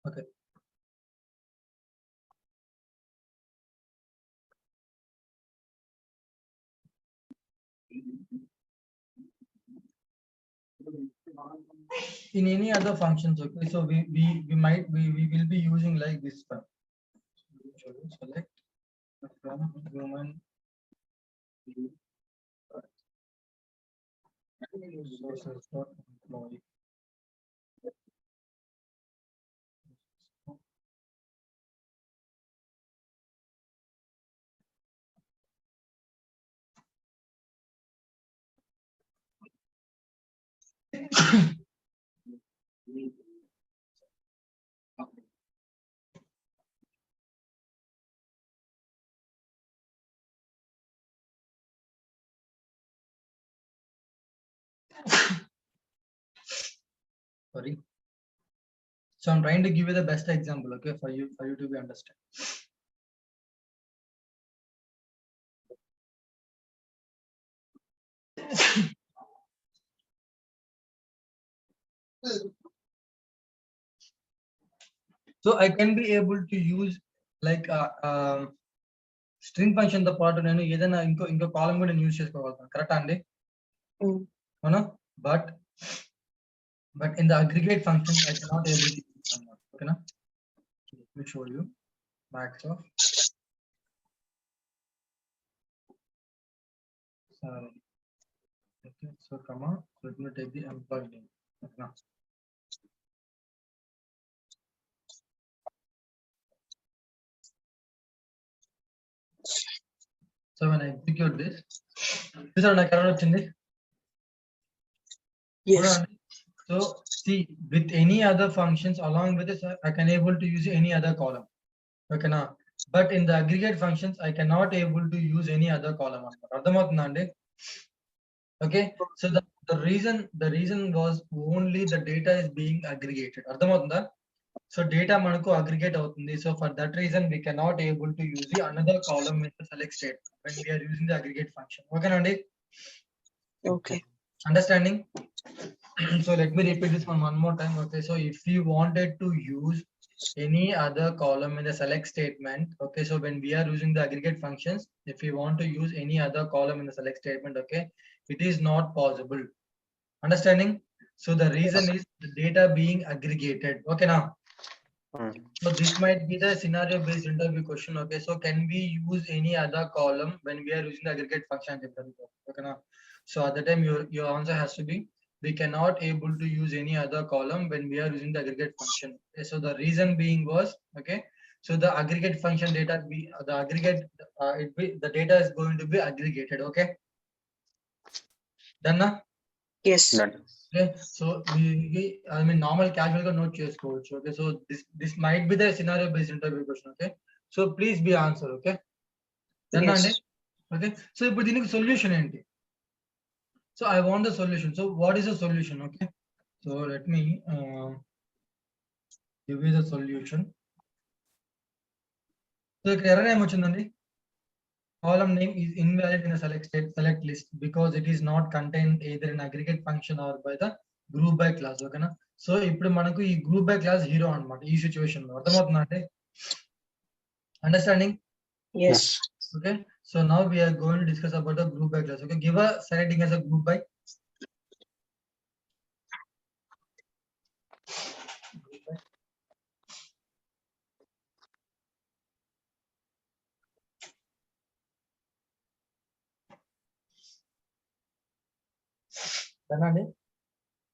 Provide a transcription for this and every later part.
Okay. In any other functions, okay, so we will be using like this one. Select from human resources for employee. Sorry. So I'm trying to give you the best example, okay, for you to be understand. So I can be able to use like string function the part నేను ఏదైనా ఇంకో కాలం కూడా use చేసుకోగలుగుతాను కరెక్టా అండి అవునా but in the aggregate function I cannot able to use that. Okay na? Let me show you max of salary. Okay, so comma, so let me take the employee name. Okay na? So when I execute this is నాకు error వచ్చింది. Yes. So see, with any other functions along with this I can able to use any other column. Okay na? But in the aggregate functions I cannot able to use any other column. అర్థమవుతుందా అండి? Okay, so the reason was only the data is being aggregated. అర్థమవుతుందా? So data మనకు aggregate అవుతుంది. So for that reason we cannot able to use the another column in the select state when we are using the aggregate function. Okay Nandi? Okay. Understanding? So let me repeat this one more time. Okay, so if you wanted to use any other column in the select statement, okay, so when we are using the aggregate functions, if we want to use any other column in the select statement, okay, it is not possible. Understanding? So the reason is the data being aggregated. Okay now. So this might be the scenario based interview question. Okay, so can we use any other column when we are using the aggregate function? Okay now. So at the time your answer has to be we cannot able to use any other column when we are using the aggregate function. Okay, so the reason being was okay. So the aggregate function data the data is going to be aggregated. Okay. Done na? Yes. Okay, so I mean normal casual note చేసుకోవచ్చు. Okay, so this might be the scenario based interview question. Okay, so please be answer. Okay, done అండి? Okay, so ఇప్పుడు దీనికి solution ఏంటి? So I want the solution. So what is the solution? Okay, so let me give you the solution. So ఇక్కడ error ఏమొచ్చిందండి? Column name is invalid in the select list because it is not contained either in aggregate function or by the group by class. Okay na? So ఇప్పుడు మనకు ఈ group by class hero అన్నమాట ఈ situation లో అర్థమవుతుందా అంటే understanding? Yes. Okay, so now we are going to discuss about the group by class. Okay, give a selecting as a group by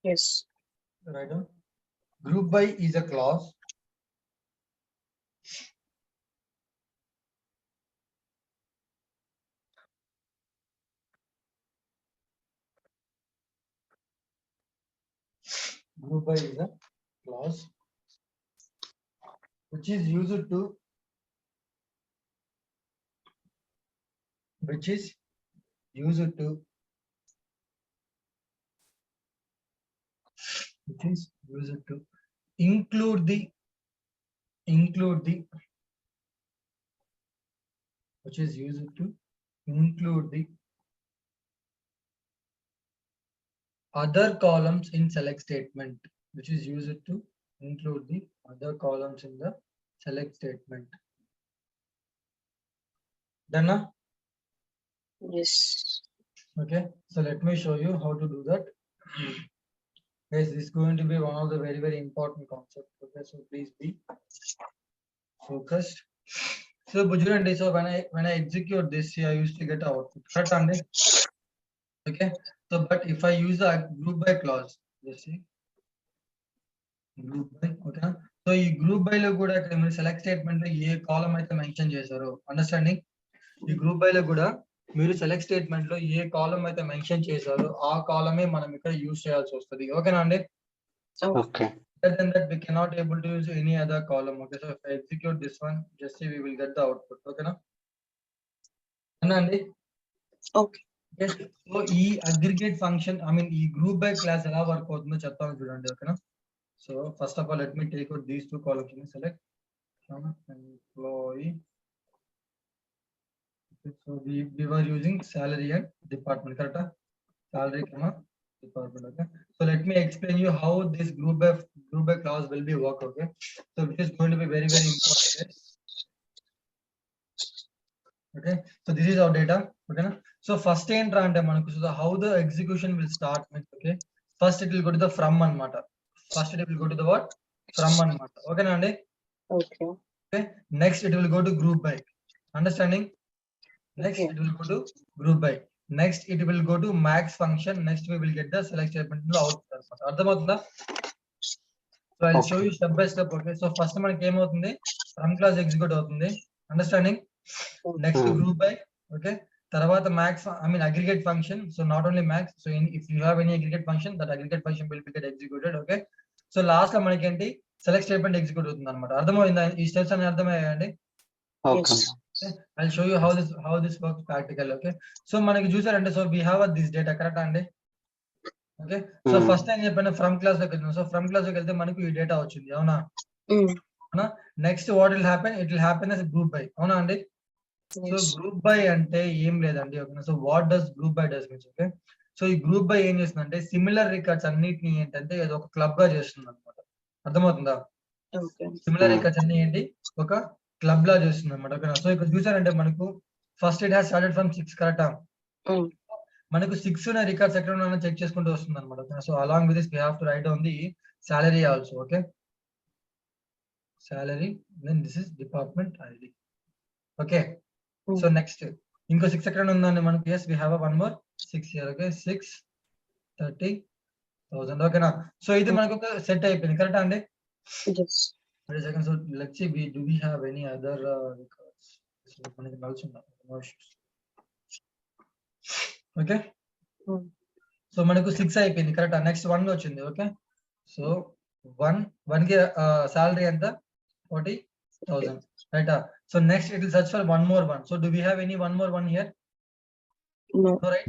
Yes. right on. Group by is a class group by is a clause which is used to include the which is used to include the other columns in select statement, which is used to include the other columns in the select statement. Done now? Yes. Okay, so let me show you how to do that. Guys, this is going to be one of the very, very important concepts. Okay, so please be focused. So Bujurandi, so when I execute this, I used to get output. Correct, Andy? Okay, so but if I use the group by clause, just see group by, okay. So ఈ group by లో కూడా మీరు select statement లో ఏ column అయితే mention చేశారో, understanding? ఈ group by లో కూడా మీరు సెలెక్ట్ స్టేట్మెంట్ లో ఏ కాలమ్ అయితే మెన్షన్ చేశారో ఆ కాలమే మనం ఇక్కడ యూజ్ చేయాల్సి వస్తుంది. ఓకేనా అండి? Okay. Other than that, we cannot able to use any other column. Okay, so if I execute this one, just see we will get the output. Okay, na? Anandi? Okay. Yes. So e aggregate function, I mean e group by class ela work avutundo cheptanu chudandi. Okay, na? So first of all, let me take out these two columns and select from employee. Okay, so we were using salary and department, correct? Salary comma department. Okay, so let me explain you how this group by clause will be work. Okay, so which is going to be very, very important. Okay, so this is our data. Okay, na? So first enter ante manaku, so how the execution will start means, okay, first it will go to the from anamata. First it will go to the what? From anamata. Okay na andi? Okay. Okay, next it will go to group by. Understanding? Next Okay. it will go to group by. Next it will go to max function. Next we will get the select statement lo output anamata. Ardhamautunda? So I'll show you step by step. Okay, so first manaki em avutundi? From class execute avutundi. Understanding? Next to group by, okay. Tarvata max, I mean aggregate function. So not only max, so if you have any aggregate function, that aggregate function will be get executed. Okay. So last lo manaki enti select statement execute avutundi anamata. Ardhamainda ee steps ani ardhamayyandi? Okay. Okay. I'll show you how this works practical. Okay. So manaki chusarante, so we have this data, correct andi? Okay. So first time cheppana from class loki veltham. So from class loki velte manaku ee data vachindi, avuna? Next what will happen? It will happen as a group by, avuna andi? So group by ante em ledandi. Okay, so what does group by does means, okay, so ఈ group by ఏం చేస్తుందంటే similar records అన్నిటిని ఏంటంటే ఏదో ఒక club గా చేస్తుంది అనమాట. అర్థమవుతుందా? సిమిలర్ రికార్డ్స్ అన్ని ఏంటి ఒక క్లబ్ లా చేస్తుంది అనమాట. ఓకేనా? సో ఇక్కడ చూసారంటే మనకు first it has started from 6, కరెక్టా? మనకు 6 ఉన్న రికార్డ్స్ ఎక్కడ ఉన్నా చెక్ చేసుకుంటూ వస్తుంది అనమాట. ఓకేనా? So along with this we have to write down the salary also. Okay, salary, then this is department ID. Okay, so next ఇంకో 6 ఎక్కడ ఉందండి మనకి? yes, we have a one more 6 here. Okay, 630,000. ఓకేనా? So ఇది మనకు ఒక set అయిపోయింది, కరెక్టా అండి? Yes. Wait a second. So let's see, do we have any other records? So మనకి నల్స్ ఉన్నాయి. ఓకే, సో మనకు 6 అయిపోయింది, కరెక్టా? నెక్స్ట్ 1 వచ్చింది. ఓకే, సో 1 కి సాలరీ ఎంత? 40,000, right? So next it will search for one more one. So do we have any one more one here? No. No, right?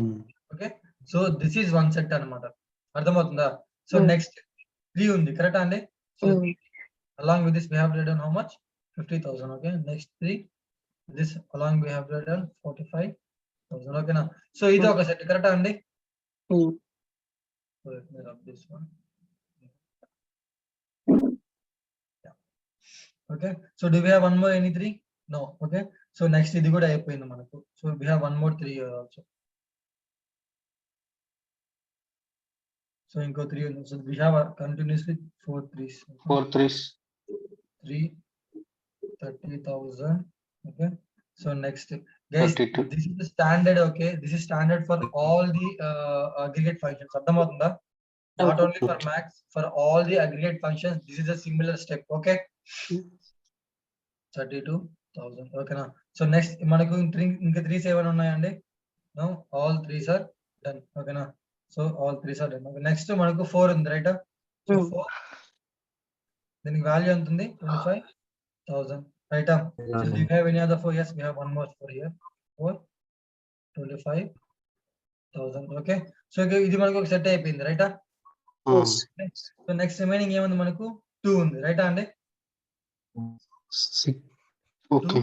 Okay, so this is one set anamata. Ardhamautunda? So next 3 undi, correct andi? So along with this we have written how much? 50,000. Okay, next 3, this along we have written 45,000. Okay na? So idu oka set, correct andi? So let me rub this one. Okay, so do we have one more any 3? No. Okay, so next ఇది కూడా అయిపోయింది మనకు. So we have one more 3 here also. So inko 3 ఉంది. So we have continuously 4 3s. 4 3s. 3 30,000. Okay, so next guys, 32. this is the standard. Okay, this is standard for all the aggregate functions. అర్థమవుతుందా? Not only for max, for all the aggregate functions this is a similar step. Okay, 32,000. Okay na? So next manaku ఇంకా 3 7 ఉన్నాయండి? No, all 3s are done. Okay na? So all 3s are done. Okay, next manaku 4 ఉంది, right? So 4. Then value ఎంత ఉంది 25,000. Right? So do you have any other 4? Yes, we have one more 4 here. 4 25,000. Okay. So ఇది మనకు ఒక set అయిపోయింది. Right? Yes. So next remaining ఏముంది మనకు 2 ఉంది. రైటా అండి? okay.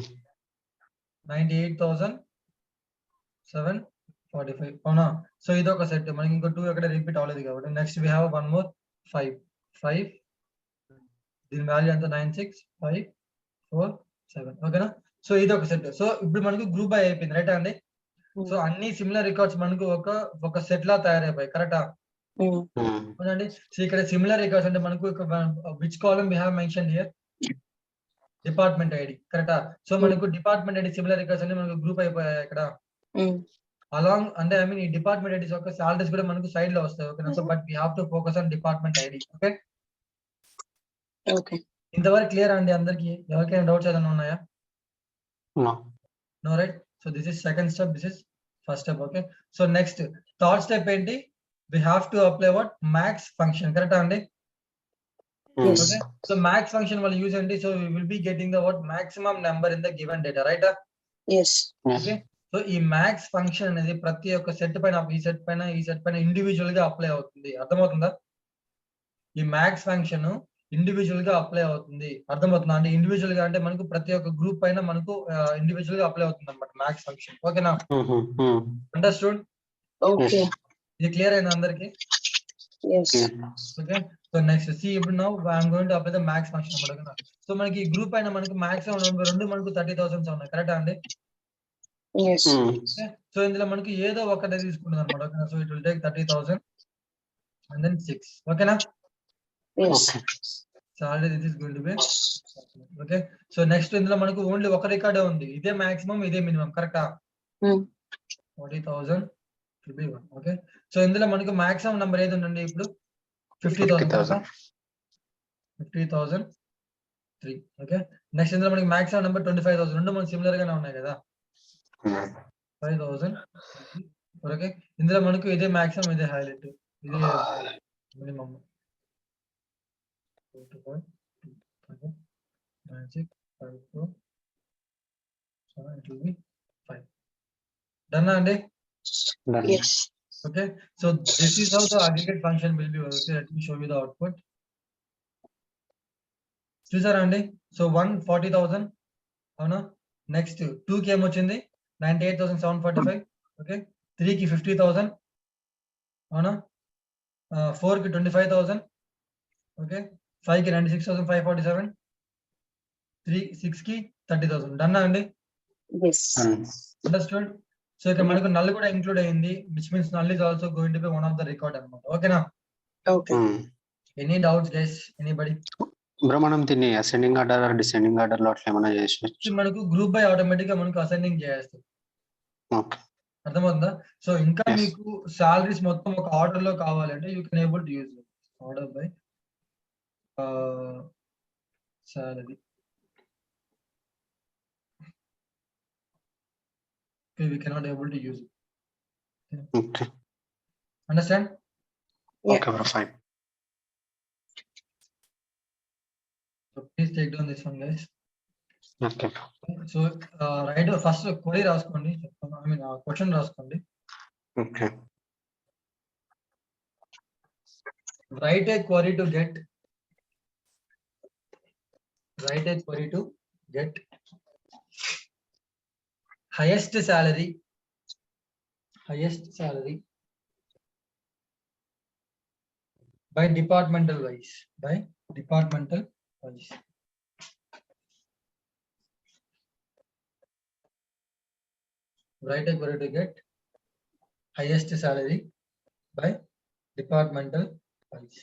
98,745. అవునా? సో ఇది ఒక సెట్. మనకి ఇంకో 2 ఎక్కడ రిపీట్ అవ్వలేదు కాబట్టి next we have one more 5. దీని వాల్యూ ఎంత 96,547. ఓకేనా? సో ఇది ఒక సెట్. సో ఇప్పుడు మనకు గ్రూప్ బై అయిపోయింది. రైటా అండి? సో అన్ని సిమిలర్ రికార్డ్స్ మనకు ఒక సెట్ లా తయారైపోయాయి. కరెక్టా? అవునండి. సో ఇక్కడ సిమిలర్ రికార్డ్స్ అంటే మనకు which column we have mention here? Department ID. కరెక్టా? సో మనకు డిపార్ట్మెంట్ ఐడి సిమిలర్ రికార్డ్స్ అన్ని మనకు గ్రూప్ అయిపోయాయి ఇక్కడ. అలాంగ్ అంటే ఐ మీన్ ఈ డిపార్ట్మెంట్ ఐడీస్ యొక్క సాలరీస్ కూడా మనకు సైడ్ లో వస్తాయి. ఓకేనా? So but we have to focus on department ID. Okay? Okay. ఇంతవరకు క్లియర్ అండి అందరికి? ఎవరికైనా డౌట్స్ ఏదైనా ఉన్నాయా? No. No, right? So this is second step, this is first step. Okay? So next third step ఏంటి? We have to apply what? Max function. Correct అండి? Yes. Okay? So max function will use ఏంటి? So we will be getting the what? Maximum number in the given data, right? Yes. Okay? So ఈ max function అనేది ప్రతి ఒక్క set పైన ఈ set పైన individual గా అప్లై అవుతుంది. అర్థమవుతుందా? ఈ మ్యాక్స్ ఫంక్షన్ ఇండివిజువల్ గా అప్లై అవుతుంది. అర్థమవుతుందా అండి? ఇండివిజువల్ గా అంటే మనకు ప్రతి ఒక్క గ్రూప్ పైన మనకు ఇండివిజువల్ గా అప్లై అవుతుంది అనమాట మ్యాక్స్ ఫంక్షన్. ఓకేనా? అండర్స్టూడ్? Okay. ఇది క్లియర్ అయింది అందరికి? Yes. Okay. So next see ఇప్పుడు now I'm going to apply the max function అన్నమాట. ఓకేనా? సో మనకి ఈ గ్రూప్ పైన మనకు మాక్సిమం రెండు మనకు 30,000 ఉన్నాయి. కరెక్టా అండి? Yes. సో ఇందులో మనకి ఏదో ఒకటి తీసుకుంటుంది అనమాట. ఓకేనా? So it will take 30,000 and then 6. ఓకేనా? Yes. Salary this is going to be. Okay. So next ఇందులో మనకు ఓన్లీ ఒక రికార్డే ఉంది. ఇదే మాక్సిమం, ఇదే మినిమం. కరెక్టా? 40,000 will be 1. ఓకే. సో ఇందులో మనకు మాక్సిమం నెంబర్ ఏది ఉందండి ఇప్పుడు? 50,000. 50,003. ఓకే. నెక్స్ట్ ఇందులో మనకి మాక్సిమం నెంబర్ 25,000. రెండు మనకు సిమిలర్ గానే ఉన్నాయి కదా? 5,000. ఓకే. ఇందులో మనకు ఇదే మాక్సిమం, ఇదే హైలైట్, ఇదే మినిమం. 5. Done అండి? Yes. Okay. So this is how the aggregate function will be. Okay, let me show you the output. చూసారా అండి? సో 140,000 అవునా? నెక్స్ట్ 2 కి ఏమొచ్చింది? 98,745. ఓకే. 3 కి 50,000 అవునా? 4 కి 25,000. ఓకే. 5 కి 96,547. 6 కి 30,000. డన్ అండి? Yes. అండర్స్టూడ్? సో ఇక్కడ మనకు నల్ కూడా ఇంక్లూడ్ అయింది, which means null is also going to be one of the record అన్నమాట. ఓకేనా? Okay. Any doubts guys? Anybody? Bro మనం దీన్ని ascending order or descending order లో అట్లా ఏమైనా చేసొచ్చు? మనకు గ్రూప్ బై ఆటోమేటిక్ గా మనకు అసెండింగ్ చేస్తుంది. ఓకే. అర్థమవుతుందా? సో ఇంకా Yes. మీకు సాలరీస్ మొత్తం ఒక ఆర్డర్ లో కావాలంటే you can able to use order by salary. Okay, we cannot able to use it. Okay. Understand? Yeah. Okay, bro, fine. So please take down this one, guys. Okay. So write first query రాసుకోండి. I mean question రాసుకోండి. Okay. Write a query to get highest salary by departmental wise. Write a query to get highest salary by departmental wise.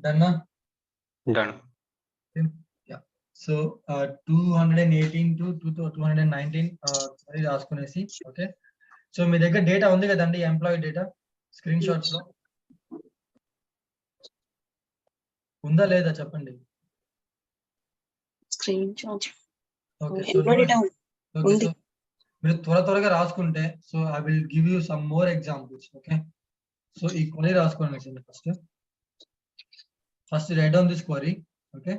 Done? Done. Yeah. So 218 to 219 sorry రాసుకునేసి. Okay. So మీ దగ్గర data ఉంది కదండి, employee data screen shots లో ఉందా లేదా చెప్పండి. Screen shot. Okay, so Everybody down. okay, Undi. so మీరు త్వరగా రాసుకుంటే so I will give you some more examples. Okay, so ఈ క్వరీ రాసుకోండి first right down this query. Okay,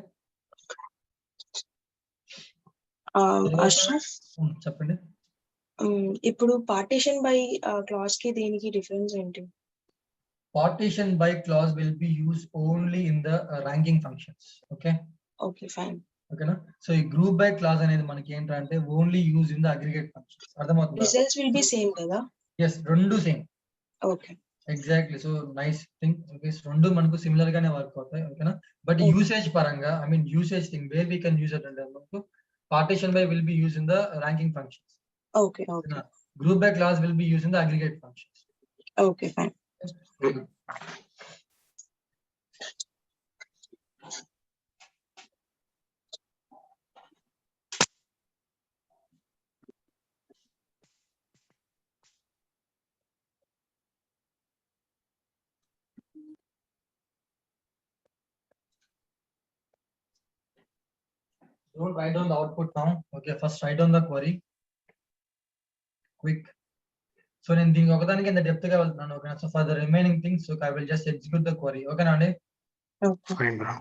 Ashraf, చెప్పండి. ఇప్పుడు పార్టీషన్ బై క్లాస్ కి దీనికి డిఫరెన్స్ ఏంటి? Partition by class will be use only in the ranking functions. Okay, okay fine. ఓకేనా. So ఈ group by class అనేది మనకి ఏంటంటే only use in the aggregate functions. అర్థమవుతుందా? రిజల్ట్స్ విల్ బి సేమ్ కదా? ఎస్, రెండు same. Okay, exactly. So nice thing. Okay, రెండు మనకు సిమిలర్ గానే వర్క్ అవుతాయి. ఓకేనా, బట్ యూసేజ్ పరంగా I mean usage thing where we can use it అంటే మనకు partition by will be use in the ranking functions. Okay, okay. Group by class will be use in the aggregate functions. Okay fine. Don't write down the output now. Okay, first write down the query. Quick. So నేను దీనికి ఒకదానికి ఇంత depth గా వెళ్తున్నాను. Okay, so for the remaining things I will just execute the query. ఓకేనా అండి? Fine, bro.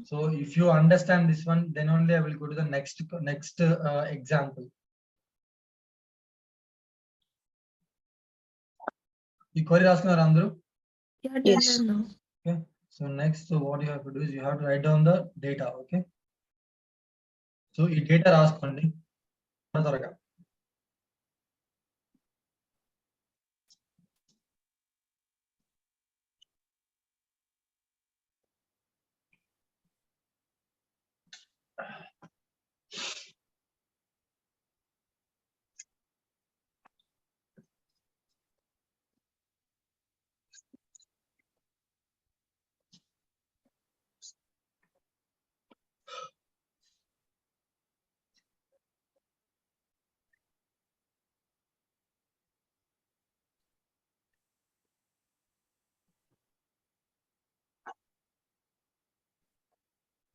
So if you understand this one, then only I will go to the next example. ఈ query రాసుకున్నారు అందరూ? Yes. Okay, so next, so what you have to do is you have to write down the data. Okay, so ఈ data రాసుకోండి త్వరగా.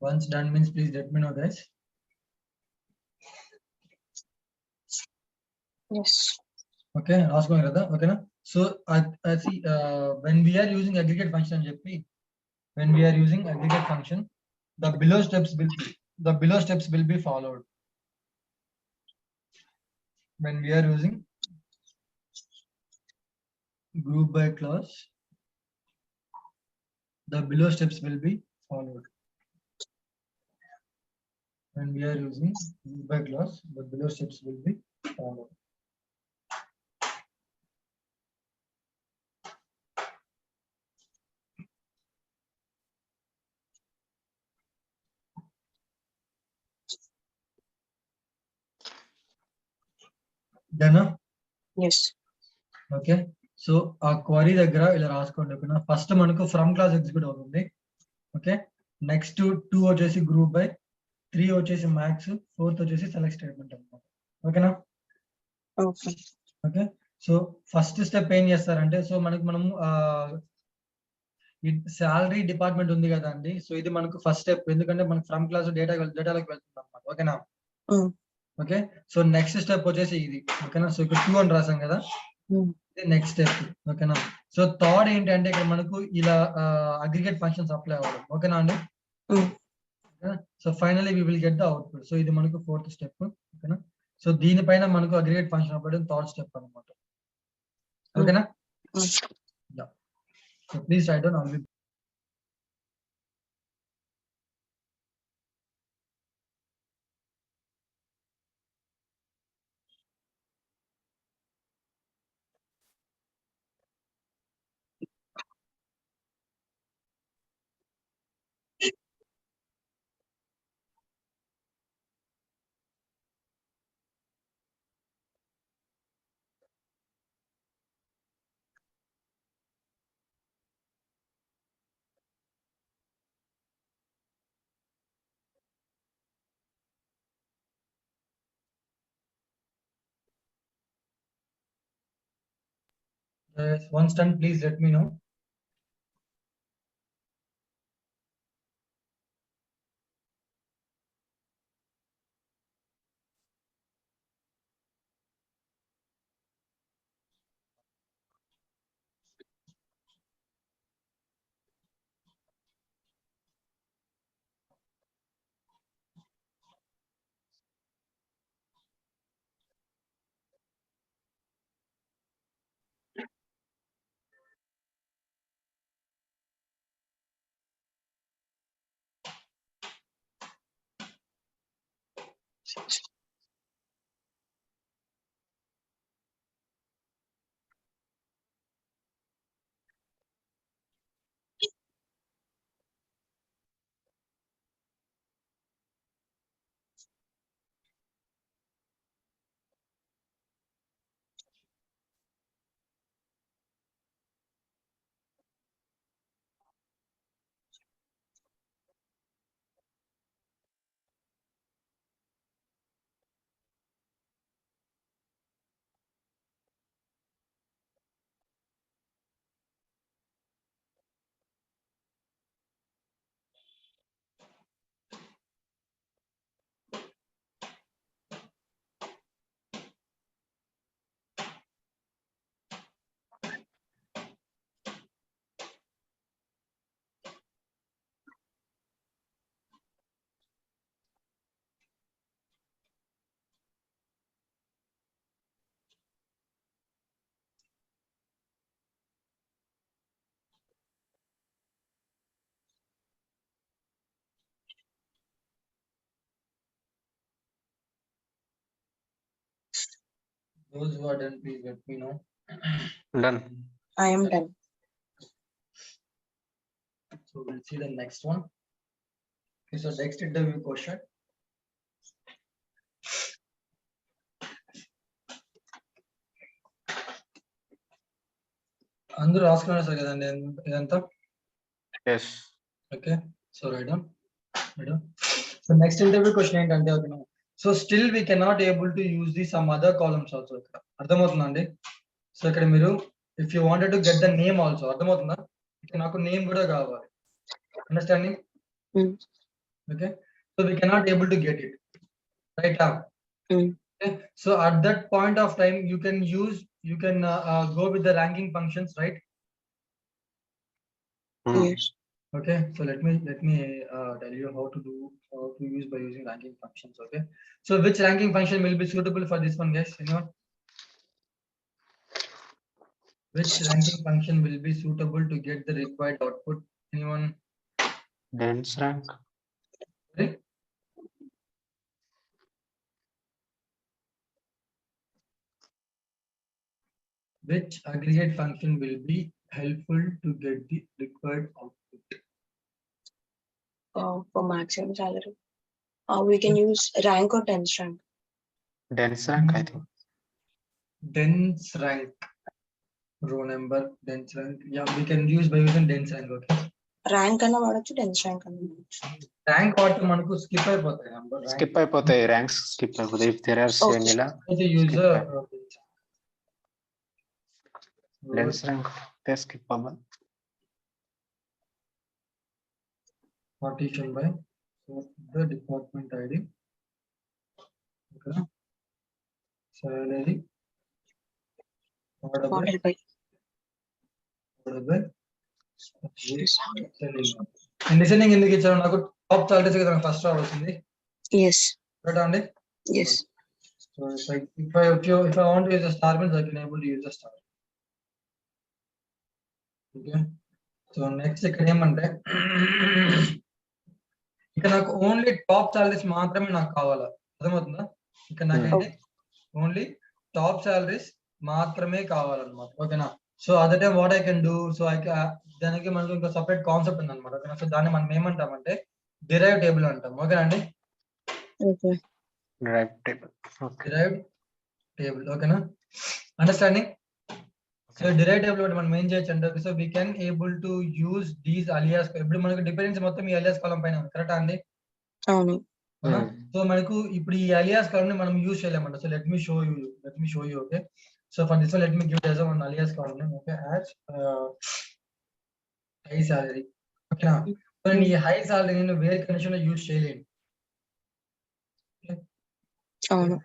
Once done means please let me know, guys. Yes. Okay, రాసుకోండి కదా. ఓకేనా, so I see when we are using aggregate function అని చెప్పి when we are using aggregate function, the below steps will be followed. When we are using group by class, the below steps will be followed. When we are using group by class, the below steps will be followed. Done? Yes. Okay, so ఆ query దగ్గర ఇలా రాసుకోండి. ఓకేనా, first మనకు from class execute అవుతుంది. Okay, next 2 వచ్చేసి group by, 3 వచ్చేసి maths, 4th వచ్చేసి సెలెక్ట్ స్టేట్మెంట్ అనమాట. ఓకేనా? Okay, okay, so first step ఏం చేస్తారంటే, సో మనము శాలరీ డిపార్ట్మెంట్ ఉంది కదా అండి. సో ఇది మనకు ఫస్ట్ స్టెప్, ఎందుకంటే మనకు ఫ్రమ్ క్లాస్ డేటాలోకి వెళ్తుంది అనమాట. ఓకేనా? ఓకే, సో నెక్స్ట్ స్టెప్ వచ్చేసి ఇది. ఓకేనా, సో ఇక్కడ 2 అని రాసాం కదా, ఇది నెక్స్ట్ స్టెప్. ఓకేనా, సో థర్డ్ ఏంటంటే ఇక్కడ మనకు ఇలా అగ్రిగేట్ ఫంక్షన్స్ అప్లై అవ్వడం. ఓకేనా అండి? So finally we will get the output. So ఇది మనకు 4th స్టెప్. ఓకేనా, సో దీనిపైన మనకు అగ్రిగేట్ ఫంక్షన్ అవ్వడం 3rd స్టెప్ అనమాట. ఓకేనా? So please right down all. Once done, please let me know. Those who are done, please let me know. Done. I am done. So we'll see the next one. Okay, so next interview question. అందరూ రాసుకున్నారు sir కదండి ఇదంతా. Yes. Okay, so write down. So next interview question ఏంటంటే ఓకేనా, so still we cannot able to use the some other columns also. ఇక్కడ అర్థమవుతుందండి. So ఇక్కడ మీరు if you wanted to get the name also, అర్థమవుతుందా, ఇక్కడ నాకు నేమ్ కూడా కావాలి. Understanding? Okay, so we cannot able to get it right now. Okay, so at that point of time you can go with the ranking functions, right? Yes. Okay, so let me tell you how to use by using ranking functions. Okay, so which ranking function will be suitable for this one, guys? Anyone? Which ranking function will be suitable to get the required output? Anyone? Dense rank. Sorry? Which aggregate function will be helpful to get the required output? For maximum salary, we can use rank or dense rank. Dense rank, I think. Dense rank, row number, dense rank. Yeah, we can use by using dense rank. Okay. Rank అన్న వాడచ్చు, dense rank అన్న వాడచ్చు. Rank వాటి మనకు skip అయిపోతాయి number. Skip అయిపోతాయి, ranks skip అయిపోతాయి. If there are same ఇలా user dense rank they skip అవ్వాలి. partition by the department ID. Okay. Salary ordered by listening ఎందుకు ఇచ్చారు నాకు? టాప్ సాలరీస్ కదా ఫస్ట్ రావాల్సింది. Yes. Right అండి? Yes. So it's like if I want to use a star means I can able to use a star. Okay. So next ఇక్కడ ఏమంటే ఇక్కడ నాకు ఓన్లీ టాప్ సాలరీస్ మాత్రమే నాకు కావాలా, అర్థమవుతుందా? ఇక్కడ నాకైతే ఓన్లీ టాప్ సాలరీస్ మాత్రమే కావాలన్నమాట. ఓకేనా? సో అదే time what I can do, so దానికి మనకు ఇంకా సపరేట్ కాన్సెప్ట్ ఉంది అనమాట. ఓకేనా? సో దాన్ని మనం ఏమంటామంటే డిరైవ్ టేబుల్ అంటాం. ఓకేనా అండి? Derive table. ఓకేనా? అండర్స్టాండింగ్? సో డిరైవ్ టేబుల్ మనం ఏం చేయొచ్చు అంటే, so we can able to use these alias. ఇప్పుడు మనకు డిపెండెన్స్ మొత్తం ఈ అలియాస్ కాలం పైన ఉంది, కరెక్టా అండి? అవును. సో మనకు ఇప్పుడు ఈ అలియాస్ కాలం ని మనం యూజ్ చేయలేమంట. So let me show you. Okay, so for this one let me give as one alias column name. Okay, as high salary. ఓకేనా? సో నేను ఈ హై సాలరీ నేను వేరే కండిషన్ లో యూజ్ చేయలేను. అవును.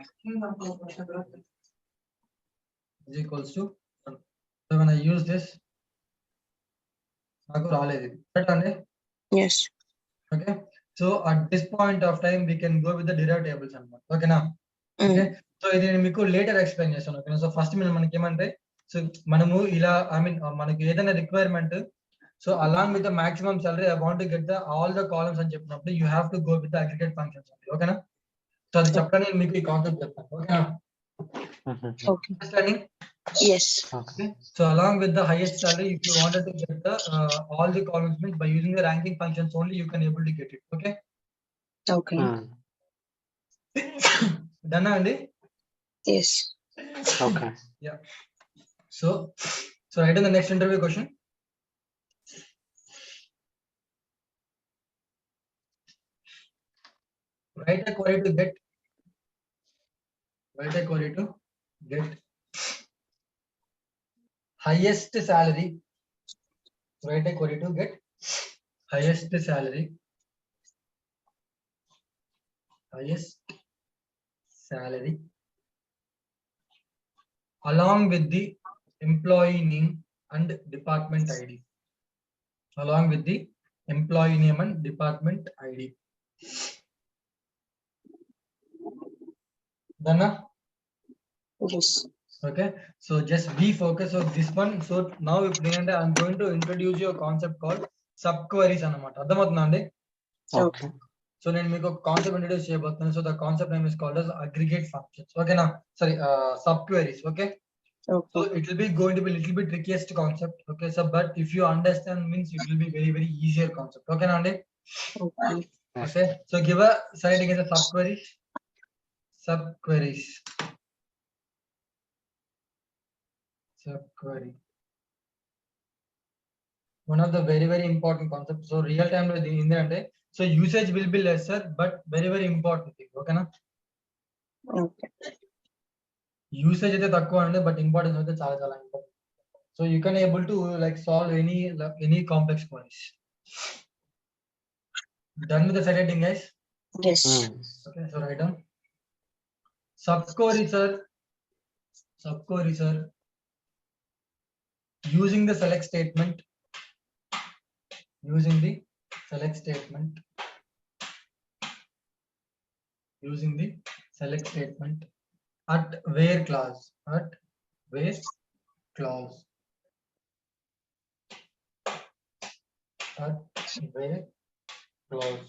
is equals to 1. So when I use this, నాకు రాలేదు, కరెక్ట్ అండి? Yes. Okay, so at this point of time we can go with the derivative tables అన్నమాట. ఓకేనా? ఓకే, సో ఇది నేను మీకు లేటర్ ఎక్స్ప్లెయిన్ చేస్తాను. ఓకేనా? సో ఫస్ట్ మనకి ఏమంటే, సో మనము ఇలా మనకి ఏదైనా requirement, so along with the maximum salary I want to get the all the columns అని చెప్పినప్పుడు you have to go with the aggregate functions అండి. ఓకేనా? సో అది చెప్పడానికి మీకు ఈ కాన్సెప్ట్ చెప్తాను. ఓకేనా? Okay. Understanding? Yes. Okay. So along with the highest salary, if you wanted to get the all the columns means by using the ranking functions only you can able to get it. Okay. Okay. Done, Andy? Yes. Okay. Yeah. So write in the next interview question. Write a query to get. Write a query to get highest salary. Write a query to get highest salary. Highest salary along with the employee name and department ID. Along with the employee name and department ID. Done? Yes. Okay. So just be focused on this one. So now I'm going to introduce you a concept called subqueries అన్నమాట. అర్థమవుతుందండి? Okay. So నేను మీకు ఒక concept introduce చేయబోతున్నాను. So the concept name is called as aggregate functions. ఓకేనా? Sorry, subqueries. Okay. So Okay. it will be going to be little bit trickiest concept. Okay. So but if you understand means it will be very very easier concept. Okay, Nandi? Okay. Okay. So give a side against the subqueries. Subqueries. Subquery. One of the very very important concepts. So real time lo in the so usage will be lesser but very very important thing. Okay na? Okay. Usage అయితే తక్కువ అండి but importance అయితే చాలా చాలా important. So you can able to like solve any complex queries. Done with the setting, guys? Yes. Okay, so write down subqueries are using the select statement using the select statement at where clause at where clause at where clause.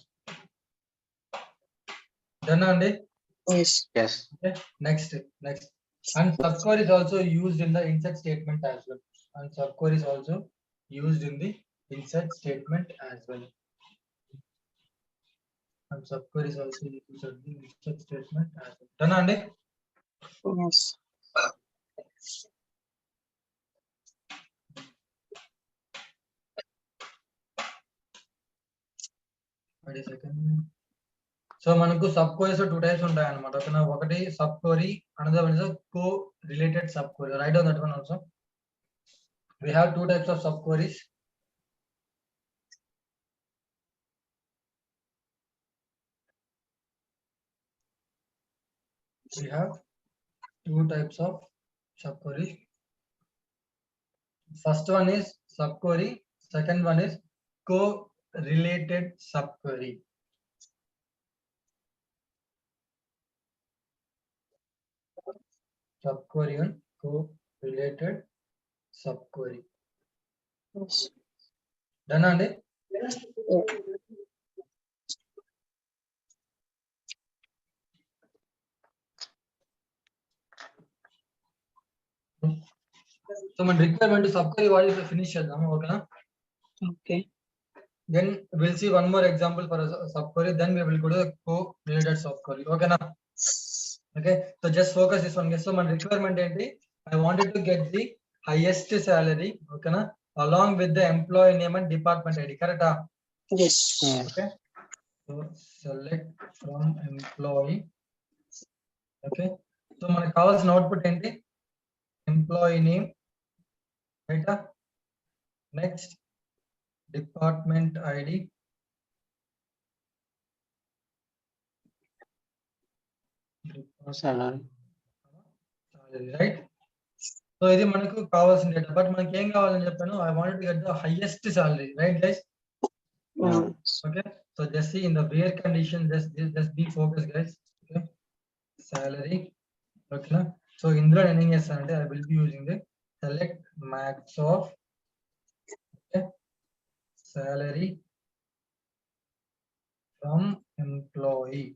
Done, Andy? Yes. Yes. Okay, next. And subquery is also used in the insert statement as well. And subquery is also used in the insert statement as well. And subquery is also used in the insert statement as well. Done, Andy? Yes. Wait a second. So మనకు sub queries 2 types ఉంటాయి అన్నమాట. ఓకేనా? ఒకటి sub query, another one is a co-related sub query. Write down that one also. We have 2 types of sub queries. We have 2 types of sub queries. First one is sub query, second one is co-related sub query. Subquery and co-related subquery. Yes. Done, Andy? Yeah. So మన requirement subquery వాళ్ళు finish చేద్దాం. ఓకేనా? Okay. Then we'll see one more example for a subquery. Then we will go to the co-related subquery. Okay, na? Okay. So just focus this one. So my requirement enti, I wanted to get the highest salary. Okay, na? Along with the employee name and department ID. Correct? Yes. Okay. So select from employee. Okay. So మనకు కావాల్సిన output enti, employee name. Right? Next. Department ID. Salary. Right? So ఇది మనకు కావాల్సిన data but మనకి ఏం కావాలని చెప్పాను I wanted to get the highest salary, right guys? Okay, so just see in the where condition, just be focused guys. Okay, salary. Okay, so ఇందులో నేను ఏం చేస్తానంటే I will be using the select max of okay, salary from employee.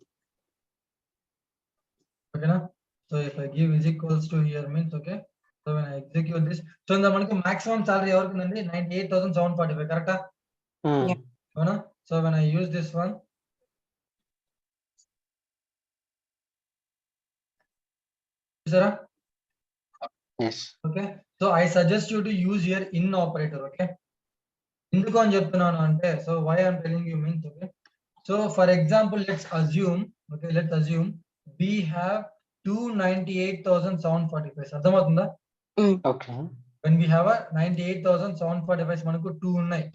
Okay na? So if I give is equals to here means okay. So when I execute this, so in the manaki maximum salary evarku undandi 98,745 correct ah? Yeah. Avuna? So when I use this one, sir, Yes. okay, so I suggest you to use here in operator. Okay, ఎందుకు అని చెప్తున్నాను అంటే, so why I'm telling you means okay, so for example let's assume we have 298,745 అర్థమవుతుందా? Okay. When we have a 98,745 మనకు 2 ఉన్నాయి.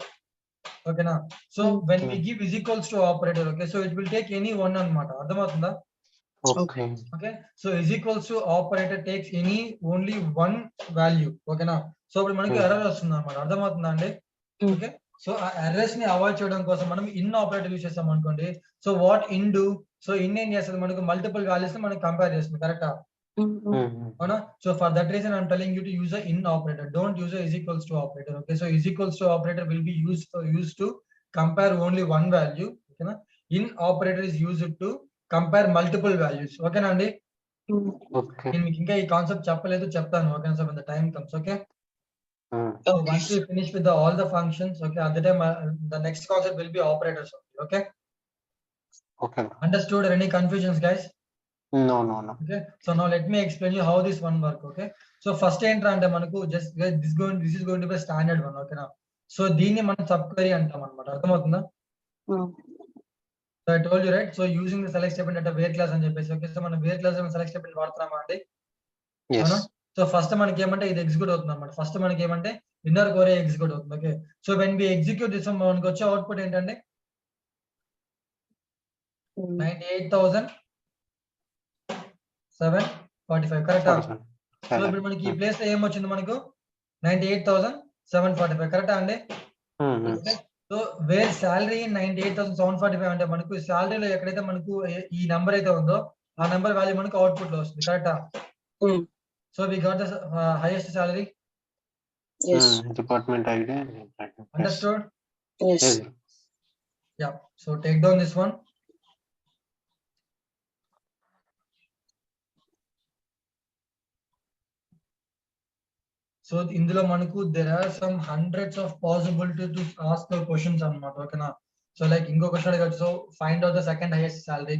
ఓకేనా? So when we give is equals to operator, okay, so it will take any one అన్నమాట. అర్థమవుతుందా? Okay. Okay, so is equals to operator takes any only one value. ఓకేనా? So ఇప్పుడు మనకి error వస్తుంది అన్నమాట. అర్థమవుతుందా అండి? ఓకే, సో ఆ ఎర్రర్స్ ని అవాయిడ్ చేయడం కోసం మనం ఇన్ ఆపరేటర్ యూస్ చేస్తాం అనుకోండి. So what in do, so in ఏం చేస్తుంది మనకు మల్టిపుల్ వాల్యూస్ ని మనకి కంపేర్ చేస్తుంది. కరెక్టా? అవునా? So for that reason I'm telling you to use a in operator, don't use a is equals to operator. Okay, so is equals to operator will be used to compare only one value. ఓకేనా? in operator is used to compare multiple values. ఓకేనా అండి? Okay. నేను మీకు ఇంకా ఈ concept చెప్పలేదు, చెప్తాను. ఓకేనా? So when the time comes, okay. So once we finish with all the functions, okay, at the time the next concept will be operators only. Okay, Okay. understood? Any confusions, guys? No. Okay, so now let me explain you how this one work. Okay, so first ఏంట్రా అంటే మనకు just this is going to be a standard one. Okay, now so దీన్ని మనం sub query అంటాం అన్నమాట. అర్థమవుతుందా? So I told you, right, so using the select statement at a where class అని చెప్పేసి. Okay, so మనం where class లో select statement వాడుతున్నామా అండి? Yes. సో ఫస్ట్ మనకి ఏమంటే ఇది ఎగ్జిక్యూట్ అవుతుంది అన్నమాట. ఫస్ట్ మనకి ఏమంటే ఇన్నర్ కోరే ఎగ్జిక్యూట్ అవుతుంది. Okay, so when we execute this మనకి వచ్చే అవుట్పుట్ ఏంటంటే 98,745 కరెక్టా? సో ఇప్పుడు మనకి ఈ ప్లేస్ లో ఏమొచ్చింది మనకు 98,745 కరెక్టా అండి? ఓకే, సో వేర్ శాలరీ 98,745 అంటే మనకు శాలరీలో ఎక్కడైతే మనకు ఈ నెంబర్ అయితే ఉందో ఆ నెంబర్ వాల్యూ మనకు అవుట్పుట్ లో వస్తుంది. కరెక్టా? So we got the highest salary. Yes. Department ID. Understood? Yes. Yeah. So take down this one. So ఇందులో మనకు there are some hundreds of possibilities to ask the questions అన్నమాట. ఓకేనా? So like ఇంకో question అడగచ్చు. So find out the second highest salary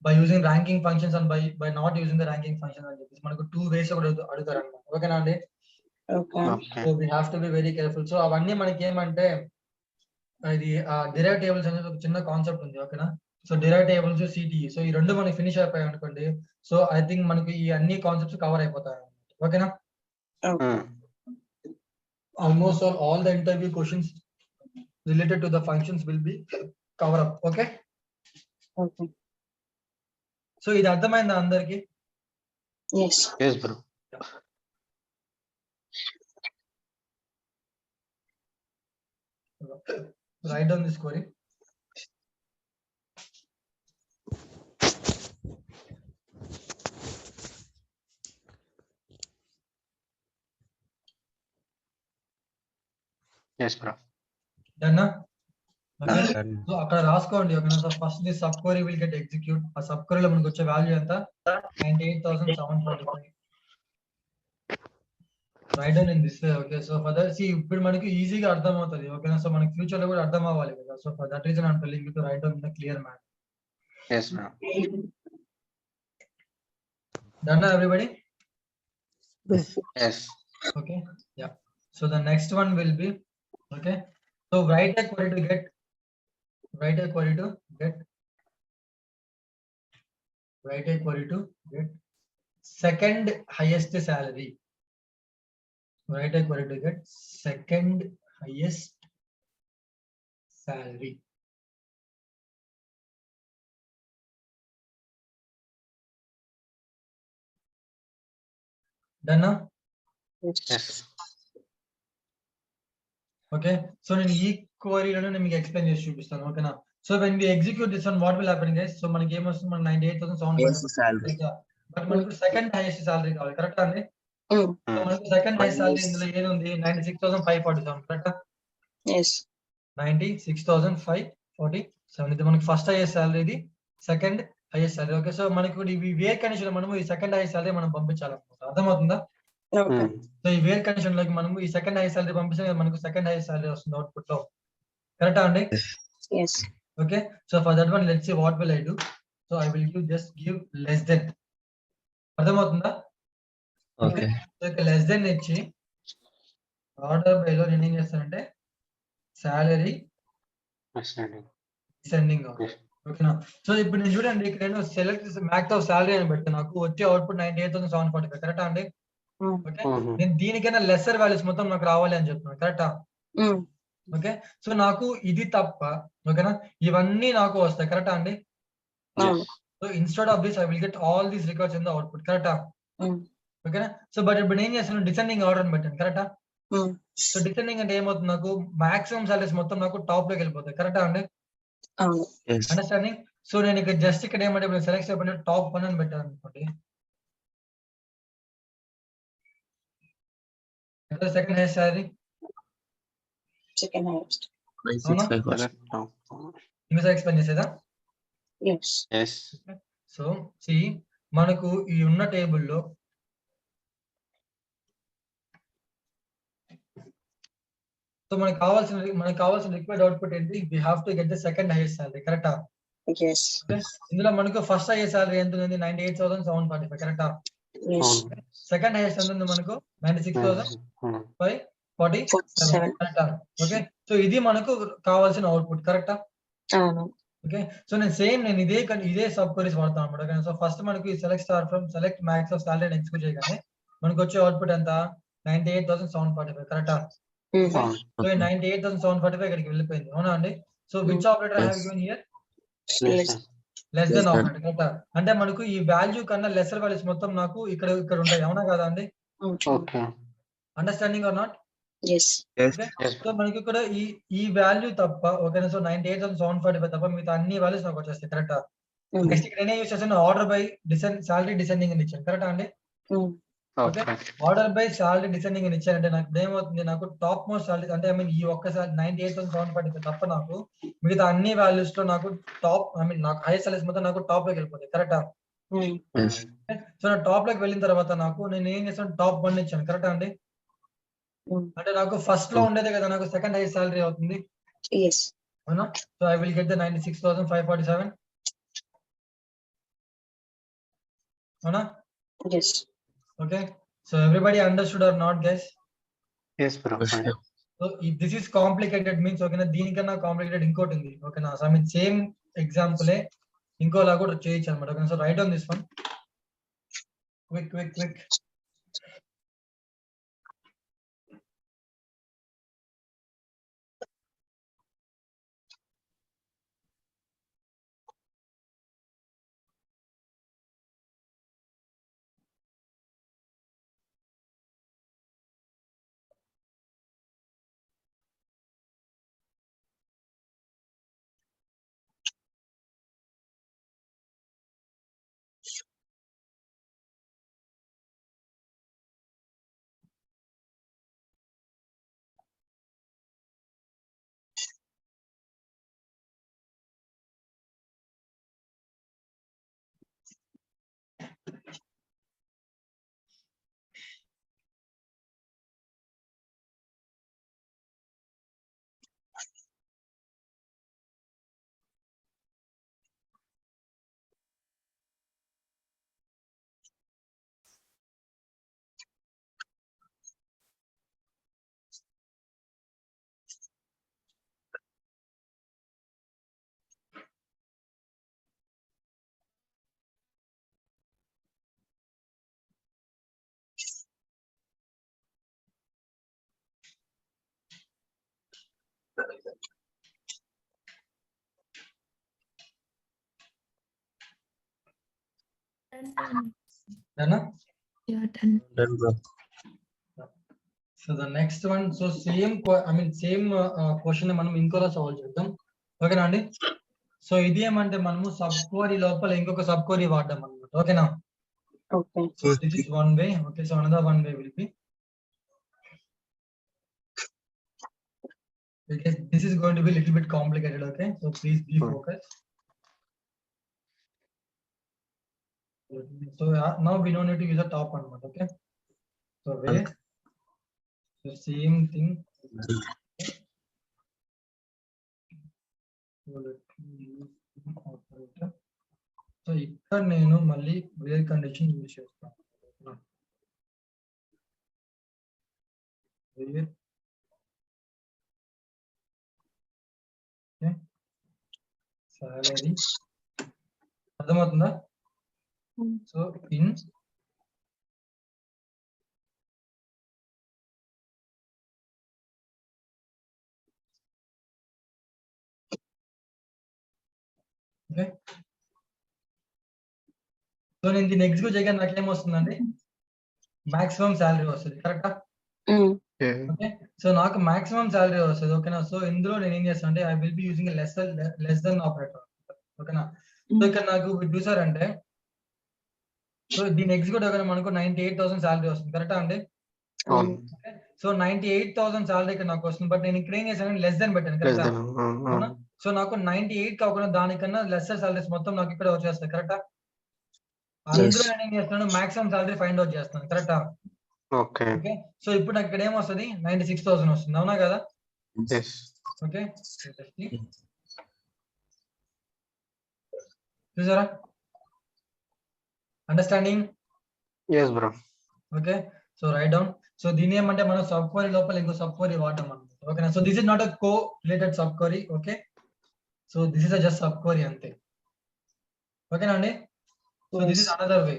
by using ranking functions and by not using the ranking function అని చెప్పేసి మనకు 2 ways కూడా అడుగుతారు అన్నమాట. ఓకేనా అండి? Okay. So we have to be very careful. So అవన్నీ మనకి ఏమంటే ఇది డిరైవ్ టేబుల్స్ అనేది ఒక చిన్న కాన్సెప్ట్ ఉంది. ఓకేనా? So derive tables, CTE, so ఈ రెండు మనకి ఫినిష్ అయిపోయాయి అనుకోండి. సో ఐ థింక్ మనకి ఈ అన్ని కాన్సెప్ట్స్ కవర్ అయిపోతాయి. ఓకేనా? Almost all the interview questions related to the functions will be cover up. Okay, so ఇది అర్థమైందా అందరికి? Yes. Yes, bro. Write down this query. Yes, bro. Done? Okay. So అక్కడ రాసుకోండి. ఓకేనా? So first the sub query will get execute. ఆ sub క్వెరీలో మనకు వచ్చే value ఎంత? 98,745. Right down in this way. Okay, so for that ఇప్పుడు మనకి ఈజీగా అర్థం అవుతుంది. ఓకేనా? సో మనకి ఫ్యూచర్ లో కూడా అర్థం అవ్వాలి కదా. So for that reason I am telling you to write down in the clear manner. Yes, bro. Done everybody? Yes. Okay, yeah. So the next one will be, okay, so write a query to get second highest salary. Write a query to get second highest salary. Done now? Yes. Okay, so నేను ఈ క్వరీలోనే నేను మీకు explain చేసి చూపిస్తాను. ఓకేనా? So when we execute this one, what will happen guys? So మనకి ఏమొస్తుంది? మన 98,745. బట్ మనకు సెకండ్ హైయెస్ట్ సాలరీ కావాలి. కరెక్టా అండి? సో మనకు సెకండ్ హైయెస్ట్ సాలరీ ఇందులో ఏది ఉంది? 96,547. కరెక్టా? Yes. 96,547. ఇది మనకి ఫస్ట్ హైయెస్ట్ సాలరీ, ఇది second highest salary. Okay, so మనకు ఈ వేర్ కండిషన్ మనము ఈ సెకండ్ హైయెస్ట్ సాలరీ మనం పంపించాలనుకుంటాం. అర్థమవుతుందా? Okay. సో ఈ వేర్ కండిషన్ లోకి మనము ఈ సెకండ్ హైయెస్ట్ సాలరీ పంపిస్తే మనకు సెకండ్ హైయెస్ట్ సాలరీ వస్తుంది అవుట్పుట్ లో. కరెక్టా అండి? Yes. Okay, so for that one, let's see what will I do. So I will give less than. అర్థమవుతుందా? ఓకే. సో ఇక్కడ లెస్ దెన్ ఇచ్చి ఆర్డర్ బై లో నేను ఏం చేస్తానంటే సాలరీ డిసెండింగ్. ఓకేనా? సో ఇప్పుడు నేను చూడండి, ఇక్కడ నేను సెలెక్ట్ మ్యాక్స్ ఆఫ్ సాలరీ అని పెడితే నాకు వచ్చే అవుట్పుట్ 98,745. కరెక్టా అండి? ఓకే, నేను దీనికైనా లెస్సర్ వాల్యూస్ మొత్తం నాకు రావాలి అని చెప్తున్నాను. కరెక్టా? ఓకే, సో నాకు ఇది తప్ప, ఓకేనా, ఇవన్నీ నాకు వస్తాయి. కరెక్టా అండి? So instead of this I will get all these records in the output. కరెక్టా? ఓకేనా? సో బట్ ఇప్పుడు ఏం చేస్తాను, డిసెండింగ్ ఆర్డర్ అని పెట్టాను. కరెక్టా? సో డిసెండింగ్ అంటే ఏమవుతుంది, నాకు మాక్సిమం సాలరీస్ మొత్తం నాకు టాప్ లోకి వెళ్ళిపోతాయి. కరెక్టా అండి? అండర్స్టాండింగ్? సో నేను ఇక్కడ జస్ట్ ఇక్కడ ఏమంటే సెలెక్ట్ చేయబడిన టాప్ 1 అని పెట్టాను అనుకోండి. Second highest salary, Second highest. ఇంకా ఎక్స్ప్లెయిన్ చేసేదా? Yes. సో సి మనకు ఈ ఉన్న టేబుల్లో సో మనకు కావాల్సిన రిక్వైర్డ్ అవుట్పుట్ ఏంటి? We have to get the second highest salary. కరెక్టా? Yes. ఇందులో మనకు ఫస్ట్ హైయెస్ట్ సాలరీ ఎంత ఉంది? 98,745. కరెక్టా? Yes. సెకండ్ హైయెస్ట్ ఎంత ఉంది మనకు? 96,547. కరెక్టా? ఓకే, సో ఇది మనకు కావాల్సిన అవుట్పుట్. కరెక్టా? ఓకే, సో నేను ఇదే సబ్ క్వరీస్ వాడతాను అన్నమాట. సో ఫస్ట్ మనకి select star from select max of salary execute చేయగానే మనకు వచ్చే అవుట్పుట్ ఎంత? 98,745. కరెక్టా? సో 98,745 ఇక్కడికి వెళ్ళిపోయింది. అవునా అండి? So which operator I have given here? Less than operator. కరెక్టా? అంటే మనకు ఈ వాల్యూ కన్నా లెసర్ వాల్యూస్ మొత్తం నాకు ఇక్కడ ఉంటాయి. అవునా కదా అండి? Understanding are not? Yes. So మనకి ఇక్కడ ఈ వాల్యూ తప్ప, ఓకేనా, సో 98,745 తప్ప మిగతా అన్ని వాల్యూస్ నాకు వచ్చేస్తాయి. కరెక్టా? నెక్స్ట్ ఇక్కడ నేనే యూస్ చేస్తాను ఆర్డర్ బై సాలరీ డిసెండింగ్ అని ఇచ్చాను. కరెక్టా అండి? Okay, order by salary descending అని ఇచ్చానంటే నాకు ఏమవుతుంది, నాకు టాప్ మోస్ట్ సాలరీ అంటే ఈ ఒక్కసారి 98,745 తప్ప నాకు మిగతా అన్ని వాల్యూస్ లో నాకు టాప్ నాకు హైయెస్ట్ సాలరీస్ మొత్తం నాకు టాప్ లోకి వెళ్ళిపోతాయి. కరెక్టా? సో నా టాప్ లోకి వెళ్ళిన తర్వాత నేను ఏం చేస్తాను, టాప్ 1 ఇచ్చాను. కరెక్టా అండి? అంటే నాకు ఫస్ట్ లో ఉండేదే కదా నాకు సెకండ్ హైయెస్ట్ సాలరీ అవుతుంది. అవునా? So I will get the 96,547. అవునా? Okay, so everybody understood or not guys? Yes, bro. So this is complicated means, ఓకేనా, దీనికన్నా కాంప్లికేటెడ్ ఇంకోటి ఉంది. ఓకేనా? సో సేమ్ ఎగ్జాంపులే ఇంకోలా కూడా చేయొచ్చు అనమాట. Okay, so right on this one quick. Done? Yeah, done. Done, bro. So the next one, so same question మనం ఇంకోలా సాల్వ్ చేద్దాం. ఓకేనా అండి? సో ఇది ఏమంటే మనము సబ్ క్వరీ లోపల ఇంకొక సబ్ క్వరీ వాడదాం అన్నమాట. ఓకేనా? Okay. So this is one way. Okay, so another one way will be, because this is going to be a little bit complicated. Okay, so please be focused. So now we don't need to use the top one, okay? So where the same thing. So let me use operator. So ఇక్కడ నేను మళ్ళీ where condition use చేస్తాను. Where salary అర్థమవుతుందా? So in okay. So నేను దీన్ని execute చేయగా నాకు ఏమొస్తుందండి? Maximum salary వస్తుంది, కరెక్టా? ఓకే. సో నాకు మాక్సిమం శాలరీ వస్తుంది, ఓకేనా? సో ఇందులో నేను ఏం చేస్తాను అంటే I will be using less than operator, ఓకేనా? సో ఇక్కడ నాకు చూసారంటే సో దీన్ని ఎగ్జిక్యూట్ అవ్వగానే మనకు 98,000 శాలరీ వస్తుంది, కరెక్టా అండి? సో 98,000 శాలరీ ఇక్కడ నాకు వస్తుంది, బట్ నేను ఇక్కడ ఏం చేశాను లెస్ దెన్ పెట్టాను, కరెక్టా? సో నాకు 98 కాకుండా దానికన్నా లెస్సర్ సాలరీస్ మొత్తం నాకు ఇక్కడ వచ్చేస్తాయి, కరెక్టా? అందులో నేను ఏం చేస్తాను మాక్సిమం సాలరీ ఫైండ్ అవుట్ చేస్తాను, కరెక్టా? ఓకే. సో ఇప్పుడు నాకు ఇక్కడ ఏమొస్తుంది 96,000 వస్తుంది, అవునా కదా? ఓకే. చూసారా? Understanding? yes bro. Okay. So write down. So దీని ఏమంటే మనం సబ్ క్వరీ లోపల ఇంకో సబ్ క్వరీ వాడడం అన్నమాట, ఓకేనా? So this is not a correlated subquery, okay? So this is just subquery అంతే, ఓకేనా అండి? So this is another way.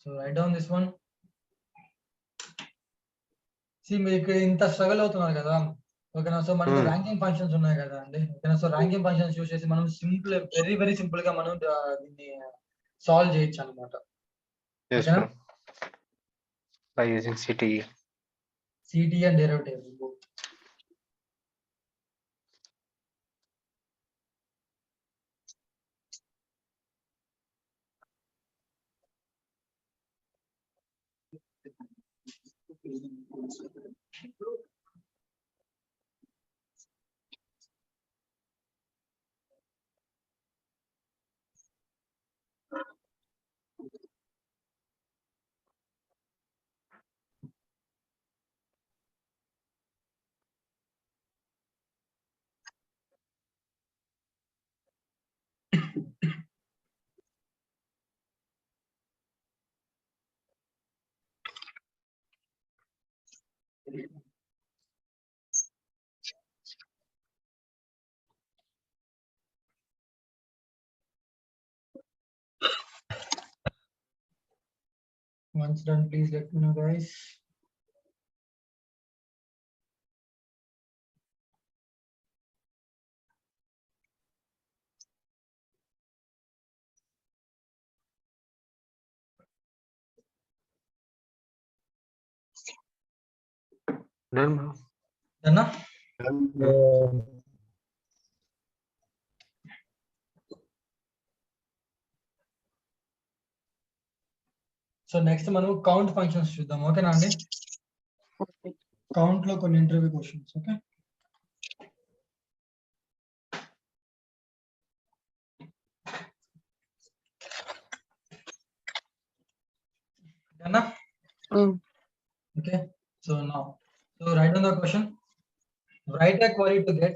So write down this one. See మీరు ఇక్కడ ఇంత స్ట్రగుల్ అవుతున్నారు కదా, ఓకేనా? సో మనకు ర్యాంకింగ్ ఫంక్షన్స్ ఉన్నాయి కదా అండి, ఓకేనా? సో ర్యాంకింగ్ ఫంక్షన్స్ యూస్ చేసి మనం సింపుల్ వెరీ సింపుల్ గా మనం దీన్ని సాల్వ్ చేయొచ్చు అన్నమాట, ఓకేనా? By using CTE and derivative both. Once done, please let me know, guys. done bro. Done? So next మనం కౌంట్ ఫంక్షన్స్ చూద్దాం, ఓకేనా అండి? కౌంట్ లో కొన్ని interview questions, okay? Done? Okay. So now, so write down the question. Write a query to get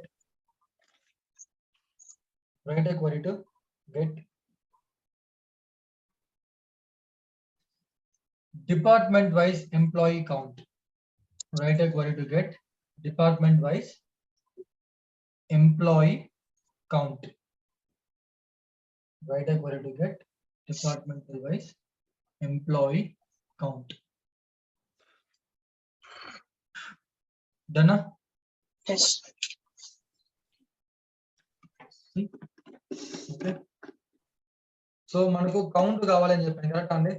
department wise employee count. Write a query to get department wise employee count. Write a query to get department wise employee count. Done? Yes. Okay. So మనకు count కావాలని చెప్పాను, correct అండి?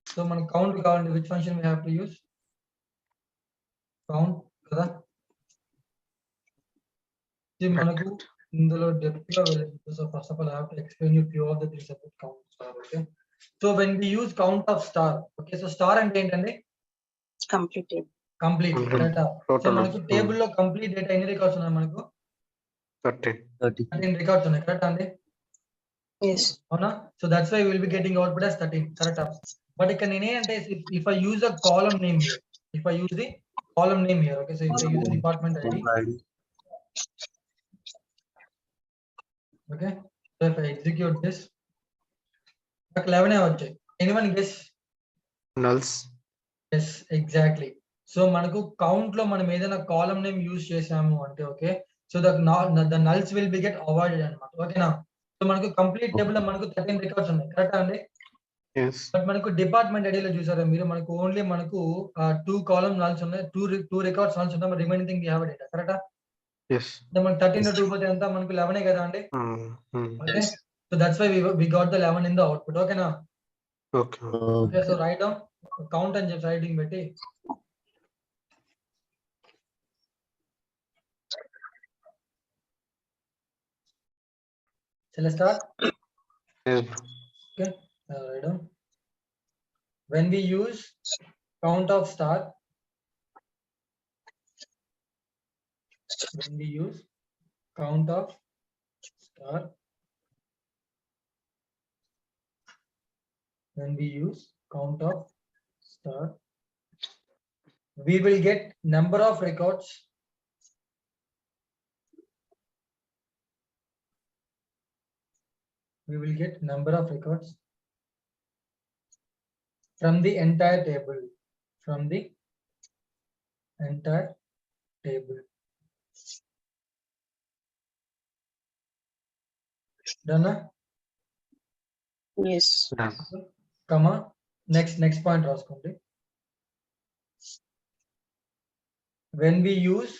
So మనకు count కావాలంటే which function we have to use? Count కదా. మనకు ఇందులో depth గా వెళ్ళదు. So first of all I have to explain you few of the things about count. Okay. So when we use count of star, okay, so star అంటే ఏంటండి? Complete data. So మనకు table లో complete data ఎన్ని records ఉన్నాయి? మనకు 13 records ఉన్నాయి, correct అండి? Yes. అవునా? So that's why we will be getting output as 13. Correct. But ఇక్కడ నేనేంటే if I use a column name here, if I use the column name here, okay, so if I use the department ID, okay, so if I execute this, నాకు 11 వచ్చాయి. Anyone guess? Nulls. Yes, exactly. So మనకు count లో మనం ఏదైనా column name use చేసాము అంటే okay, so the నల్స్ will be get avoided అనమాట. ఓకేనా? సో మనకు కంప్లీట్ టేబుల్ లో మనకు 13 రికార్డ్స్ ఉన్నాయి. కరెక్టా అండి? Yes. బట్ మనకు డిపార్ట్మెంట్ ఐడిలో చూసారా మీరు, మనకు ఓన్లీ మనకు 2 కాలమ్ నల్స్ ఉన్నాయి, 2 రికార్డ్స్ నల్స్ ఉన్నాయి, remaining thing we have data. కరెక్టా? Yes. మనకు 13 2 పోతే ఎంత? మనకు 11 కదా అండి. Okay, so that's why we got the 11 in the output. ఓకేనా? Okay. Okay, so write down count అని చెప్పి రైటింగ్ పెట్టి let's start. Yes, bro. Okay, write down. When we use count of star, when we use count of star, when we use count of star, we will get number of records from the entire table, from the entire table. Done? Yes. Done. Comma, next point రాసుకోండి. When we use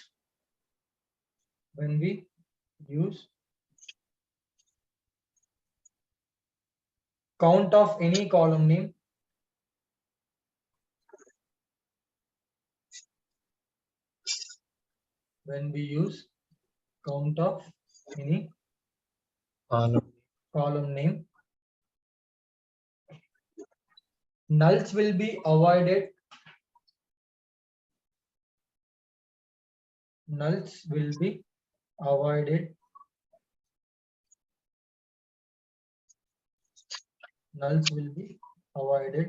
count of any column name, when we use count of any column name, nulls will be avoided. Nulls will be avoided. Nulls will be avoided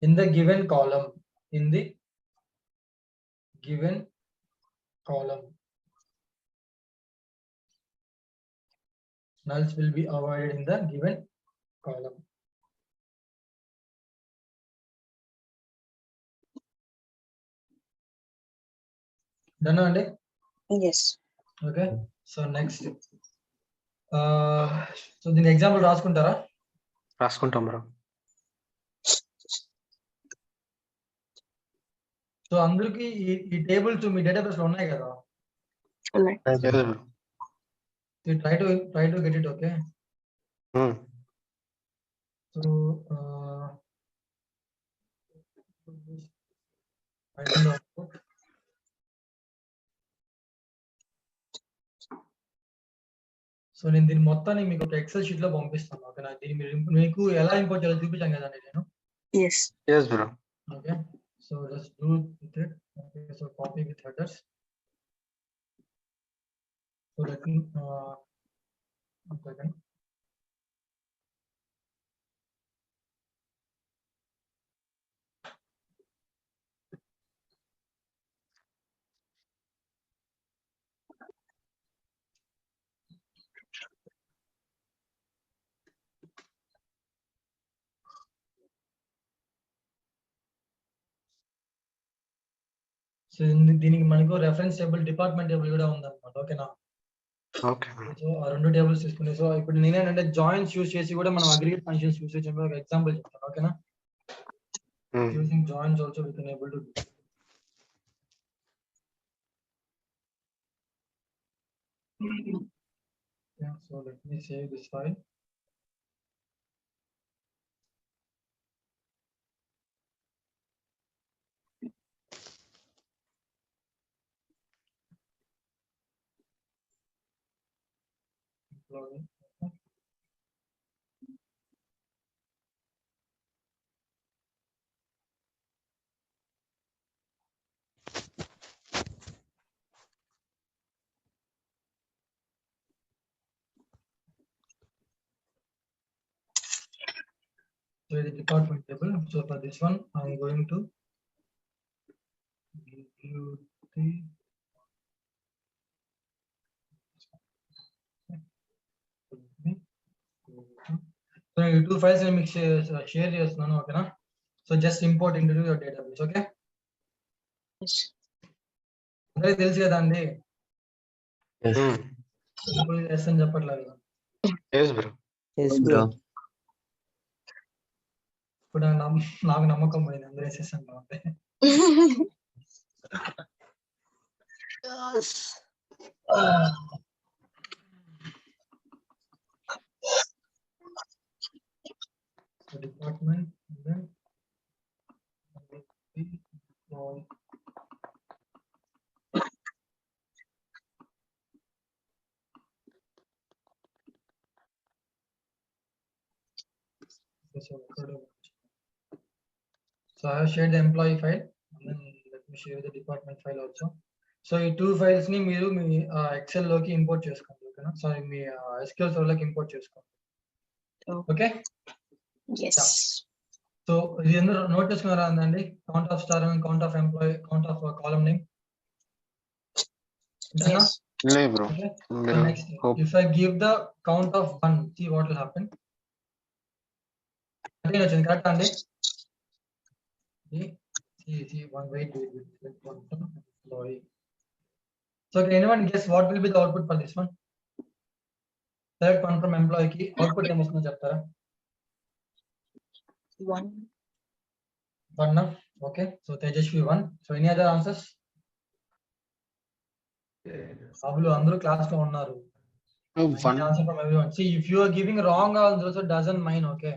in the given column. In the given column, nulls will be avoided in the given column. Done అండి? Yes. Okay, so next so దీని example రాసుకుంటారా? రాసుకుంటాం bro. So అందరికి ఈ tables మీ database లో ఉన్నాయి కదా? ఉన్నాయి. Yes, bro. You try to get it. Okay, so I don't know. So నేను దీన్ని మొత్తాన్ని మీకు ఒక ఎక్సెల్ షీట్ లో పంపిస్తాను. ఓకేనా? దీన్ని మీకు ఎలా ఇంపోర్ట్ చేయాలో చూపించాను కదండి నేను. Yes. Yes, bro. Okay, so let's do with it. Okay, so copy with headers. So let me one second. So దీనికి మనకు రెఫరెన్స్ టేబుల్, డిపార్ట్మెంట్ టేబుల్ కూడా ఉందన్నమాట. ఓకేనా? Okay. సో ఆ 2 టేబుల్స్ తీసుకుని, సో ఇప్పుడు నేనేంటంటే జాయిన్స్ యూస్ చేసి కూడా మనం అగ్రిగేట్ ఫంక్షన్స్ యూస్ చేసి ఒక ఎగ్జాంపుల్ చెప్తాను. ఓకేనా? Using joins also we can able to do. Yeah, so let me save this file. Loading. So the department table. So for this one, I'm going to give you the so ఈ 2 files నేను మీకు share చేస్తున్నాను ఓకేనా. So just import into your database. Okay, Yes. అందరికీ తెలుసు కదా అండి, Hmm. Yes అని చెప్పట్లేదు. Yes, bro. Yes, bro. ఇప్పుడు నాకు నమ్మకం పోయింది అందరూ ఎస్ఎస్ అంటా ఉంటే. So department and then so I have shared the employee file and then let me share the department file also. So ఈ 2 files ని మీరు మీ ఎక్సెల్ లోకి ఇంపోర్ట్ చేసుకోండి ఓకేనా. సారీ మీ SQL సర్వర్ లోకి ఇంపోర్ట్ చేసుకోండి. Okay, Yes. సో ఇది ఎందుకు నోట్ చేసుకున్నారా అండి, count of star and count of employee, count of column name. Yes. No, bro. Okay. So Bro, next, hope. if I give the count of 1, see what will happen. Again, వచ్చింది correct అండి. See, one wait. Employee. So can anyone guess what will be the output for this one? Select one from employee ki output em vastundho cheptara. 1. 1 na. Okay, so Tejashwi 1. So any other answers? Abulu andru class lo unnaru. One. Answer from everyone. See, if you are giving wrong answers, it doesn't mind. Okay,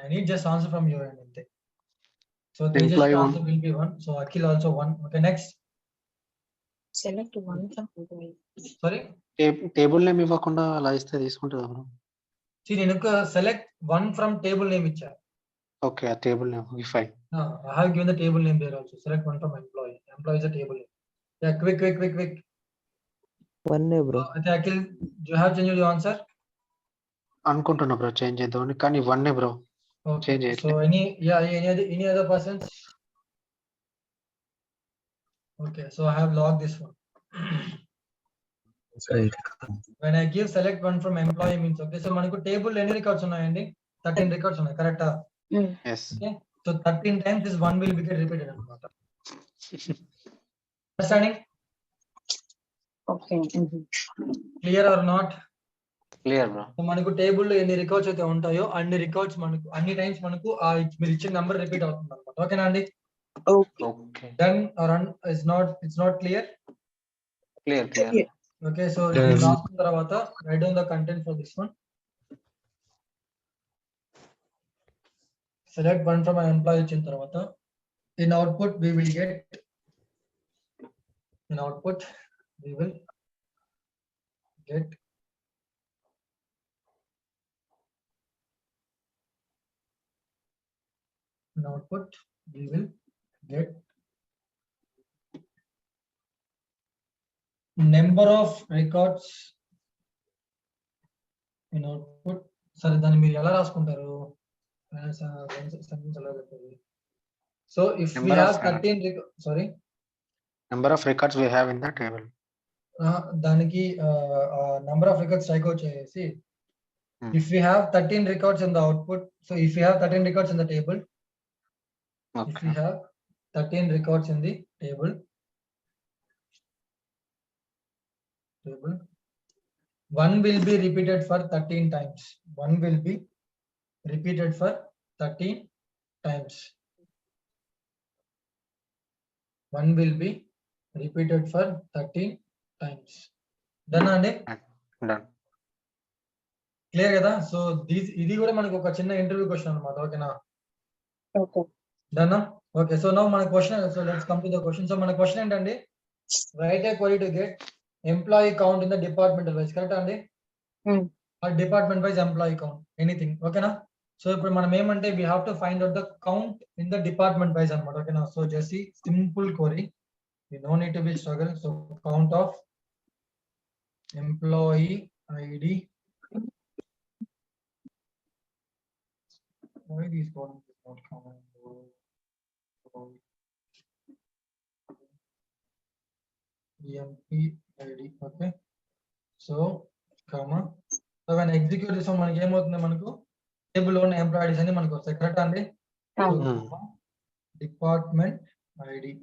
I need just answer from your end. Ante. So Tejashwi Employee answer will be 1. So Akhil also 1. Okay, next. Select 1 from employee. Sorry. Table name ఇవ్వకుండా అలా ఇస్తే తీసుకుంటుందా bro? See, నేను select 1 from table name ఇచ్చా. Okay, ఆ table name fine. I have given the table name there also. Select 1 from employee. Employee is a table name. Yeah, quick. 1 bro. Akhil, do you have changed your answer? అనుకుంటున్నా bro change చేద్దామని, కానీ one bro. Okay. Change it. So any other persons? Okay, so I have logged this one. When I give select 1 from employee means okay. So మనకు table ఎన్ని records ఉన్నాయండి? 13 records ఉన్నాయి కరెక్టా? Yes. Okay. So 13 times this one will be get repeated అన్నమాట. Understanding? Okay. Clear or not? Clear bro. So మనకు table లో ఎన్ని records అయితే ఉంటాయో అన్ని రికార్డ్స్ మనకు అన్ని టైమ్స్ మనకు మీరు ఇచ్చిన నంబర్ రిపీట్ అవుతుంది అన్నమాట. ఓకేనా అండి? Okay. Okay, Done or it's not clear? Clear. Okay, so ఇది రాసుకున్న తర్వాత write down the content for this one. Select 1 from an employee ఇచ్చిన తర్వాత in output we will get in output number of records in output. సరే దాన్ని మీరు ఎలా రాసుకుంటారు? So if we Number of have 13 sorry, number of records we have in the table. దానికి number of records strike out చేసి if we have 13 records in the output, so if we have 13 records in the table, if we have 13 records in the table, 1 will be repeated for 13 times. 1 will be repeated for 13 times. 1 will be repeated for 13 times. Done అండి? Done. Clear కదా? So ఇది కూడా మనకు ఒక చిన్న interview question అన్నమాట. ఓకేనా? Okay. Done. Okay, so now మన question, so let's come to the question. So మన క్వశ్చన్ ఏంటండి? Write a query to get employee count in the departmental wise. కరెక్టా అండి? Department wise employee count anything. ఓకేనా? So ఇప్పుడు మనం ఏమంటే we have to find out the count in the department wise అన్నమాట. ఓకేనా? So just simple query, you no need to be struggle. So count of employee ID column is not common. EMP ID. Okay. So, comma. So when execute this one, మనకి ఏమవుతుంది మనకు table లోని employees అని మనకు వస్తాయి correct అండి so department ID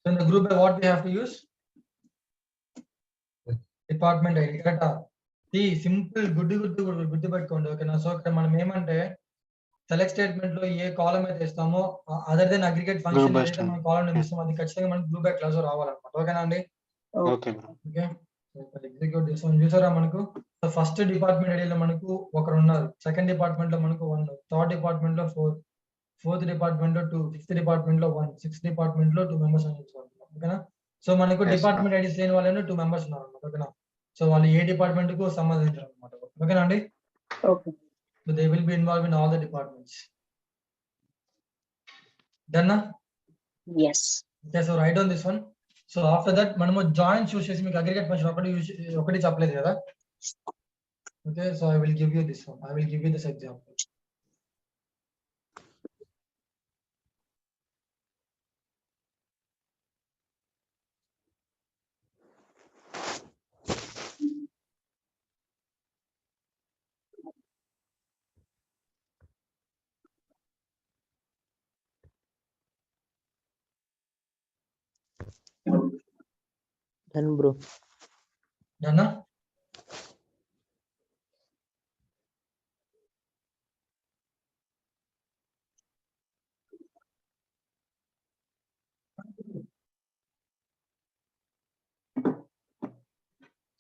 so in the group what we have to use department ID కరెక్టా ఈ సింపుల్ గుడ్డు పెట్టుకోండి ఓకేనా సో ఇక్కడ మనం ఏమంటే సెలెక్ట్ స్టేట్మెంట్ లో ఏ కాలమ్ అయితే ఇస్తామో అదర్ దెన్ అగ్రిగేట్ ఫంక్షన్ ఏదైతే మనం కాలమ్ ఇస్తామో అది ఖచ్చితంగా మనకు బ్లూ బ్యాక్ క్లాస్ రావాలన్నమాట ఓకేనా అండి ఓకే ఓకే ఎగ్జిక్యూట్ చేసాం చూసారా మనకు ఫస్ట్ డిపార్ట్మెంట్ ఐడిలో మనకు ఒకరు ఉన్నారు సెకండ్ డిపార్ట్మెంట్ లో మనకు 1 థర్డ్ డిపార్ట్మెంట్ లో 4 ఫోర్త్ డిపార్ట్మెంట్ లో 2 ఫిఫ్త్ డిపార్ట్మెంట్ లో 1 సిక్స్త్ డిపార్ట్మెంట్ లో 2 మెంబర్స్ అని ఓకేనా సో మనకు డిపార్ట్మెంట్ ఐడీస్ లేని వాళ్ళని 2 మెంబర్స్ ఉన్నారు అన్నమాట ఓకేనా సో వాళ్ళు ఏ డిపార్ట్మెంట్ కు సంబంధించారు అన్నమాట ఓకేనా అండి okay so they will be involve in all the departments done yes okay so right on this one so after that మనము జాయిన్ చూస్ చేసి మీకు అగ్రిగేట్ ఫంక్షన్ ఒకటి చెప్పలేదు కదా okay so I will give you this one I will give you this example Done, bro. Done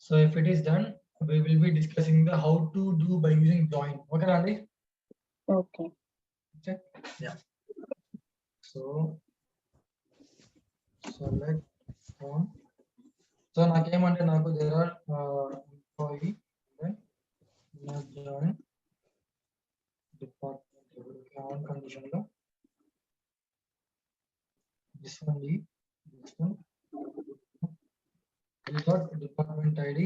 So if it is done, we will be discussing the how to do by using join. Okay, Randy? okay Okay. Yeah. So select on. So naకేమంటే నాకు there are employee then join department on condition లో this one dot department ID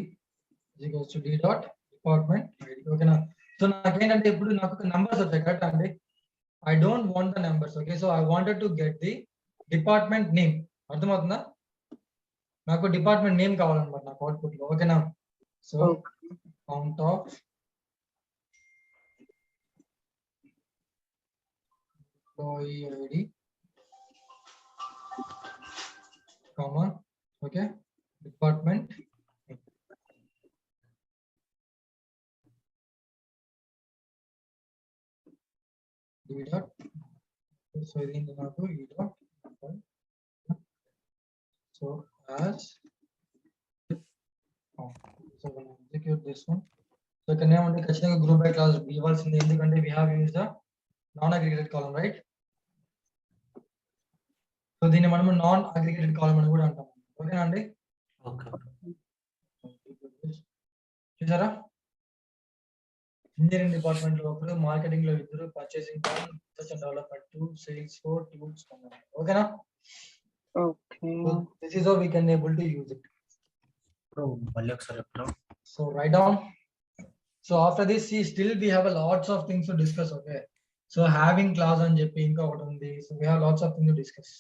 is equals to d dot department ID. ఓకేనా so నాకేంటంటే ఇప్పుడు నాకు numbers వచ్చాయి correct అండి I don't want the numbers. Okay, so I wanted to get the department name. అర్థమవుతుందా నాకు department name కావాలన్నమాట నాకు అవుట్పుట్ లో ఓకేనా so count of employee ID comma okay department ఈ డాట్ సో ఇది నాకు ఈ dot so as so when I execute this one so ఇక్కడ ఏమంటే ఖచ్చితంగా గ్రూప్ బై క్లాస్ ఇవ్వాల్సింది ఎందుకంటే we have used the non aggregated column right so దీన్ని మనము నాన్ అగ్రిగేటెడ్ కాలమ్ అని కూడా అంటాం ఓకేనా అండి Okay. చూసారా ఇంజనీరింగ్ డిపార్ట్మెంట్ లో ఒకరు మార్కెటింగ్ లో ఇద్దరు purchasing research and development 2 sales 4 2 ఓకేనా okay so this is how we can able to use it Bro, మళ్ళీ ఒకసారి చెప్తారా? so write down so after this see still we have a lots of things to discuss okay so having class అని చెప్పి ఇంకా ఒకటి ఉంది so we have lots of things to discuss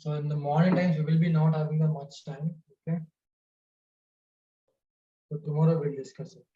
so in the morning times we will be not having that much time okay so tomorrow we'll discuss it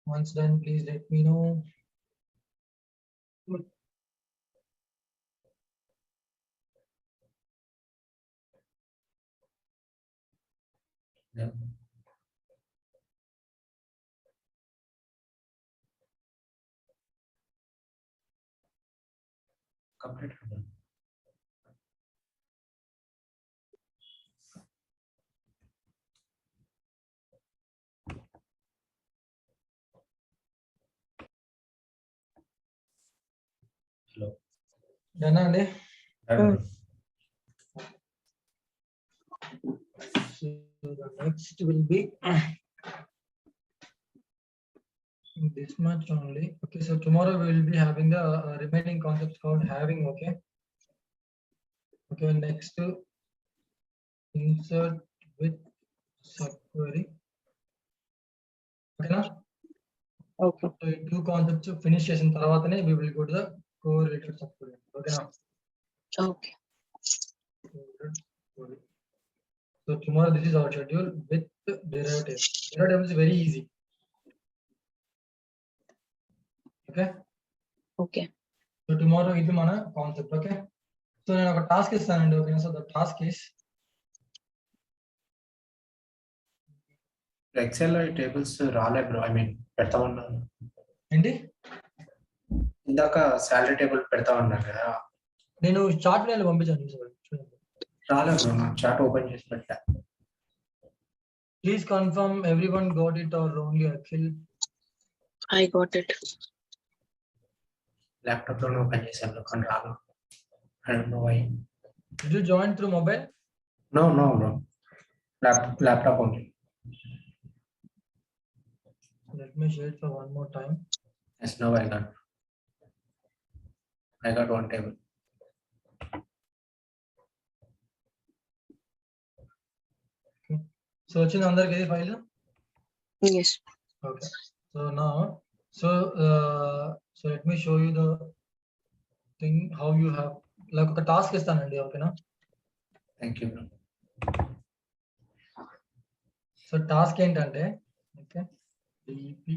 once done please let me know Yeah. Complete. Hello. Done అండి. Done, bro. So the next will be this much only. Okay, so tomorrow we will be having the remaining concepts called having. Okay. Okay, next to insert with subquery. Okay, now. Okay. So ఈ 2 concepts finish చేసిన తర్వాతనే we will go to the correlated subquery. Okay, now. Okay. So tomorrow this is our schedule with derivative. Derivative is very easy. Okay. Okay. So tomorrow ఇది మన concept. Okay. So నేను ఒక task ఇస్తానండి. Okay, so the task is Excel లో ఈ tables రాలే bro. I mean పెడతామన్నాను ఏంటి, ఇందాక శాలరీ టేబుల్ పెడతామన్నారు కదా, నేను చార్ట్ నేను పంపించాను చూడండి. రాలే బ్రో. నా చాట్ ఓపెన్ చేసి పెట్టా. Please confirm everyone got it or only Akhil. I got it. Laptop లోనే ఓపెన్ చేశాను కానీ రాదు. I don't know why. Did you join through mobile? No bro. Laptop only. Let me share it for one more time. Yes, now I got one table. So వచ్చింది అందరికి ఇది file. Yes. Okay. So now so let me show you the thing how you have like ఒక task ఇస్తానండి. ఓకేనా. Thank you bro. So task ఏంటంటే okay DP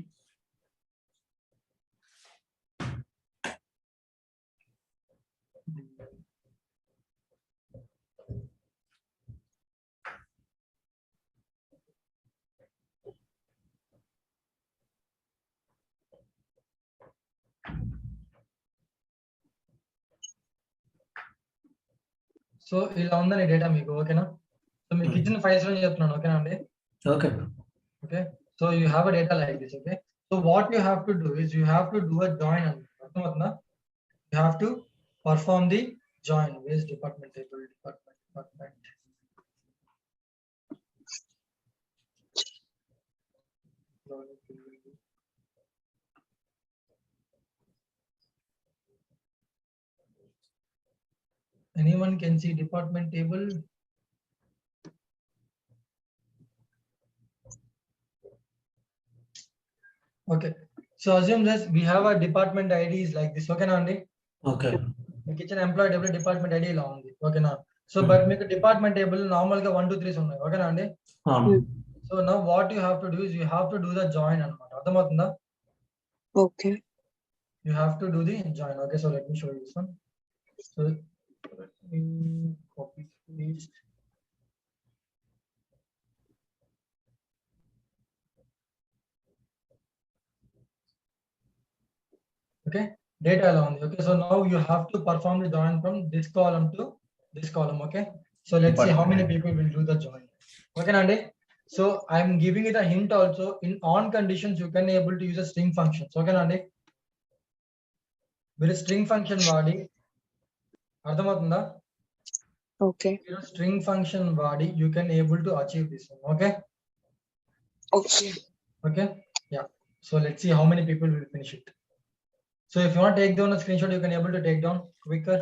so ఇలా ఉందని data మీకు. ఓకేనా. సో మీకు ఇచ్చిన ఫైల్స్ లో చెప్తున్నాను. ఓకేనా అండి. Okay bro. Okay, so you have a data like this. Okay, so what you have to do is you have to do a join. You have to perform the join. Where's department table? Department. Anyone can see department table? Okay, so assume that we have a department ID is like this. Okay, Nandi. Okay. మీకు ఇచ్చిన employee table department ID ఇలా ఉంది. ఓకేనా. So but మీకు department table normal గా 1 2 3 ఉన్నాయి. ఓకేనా అండి. So now what you have to do is you have to do the join అన్నమాట. అర్థమవుతుందా? Okay. You have to do the join. Okay, so let me show you this one. So copy paste. Okay, data along. Okay, so now you have to perform the join from this column to this column. Okay, so let's see how many people will do the join. Okay, Nandi. So I'm giving it a hint also. In on conditions, you can able to use a string functions. Okay, Nandi. With a string function వాడి అర్థమవుతుందా? Okay. String function వాడి you can able to achieve this one. Okay. Okay. Okay. Yeah. So let's see how many people will finish it. So if you want to take down a screenshot, you can able to take down quicker.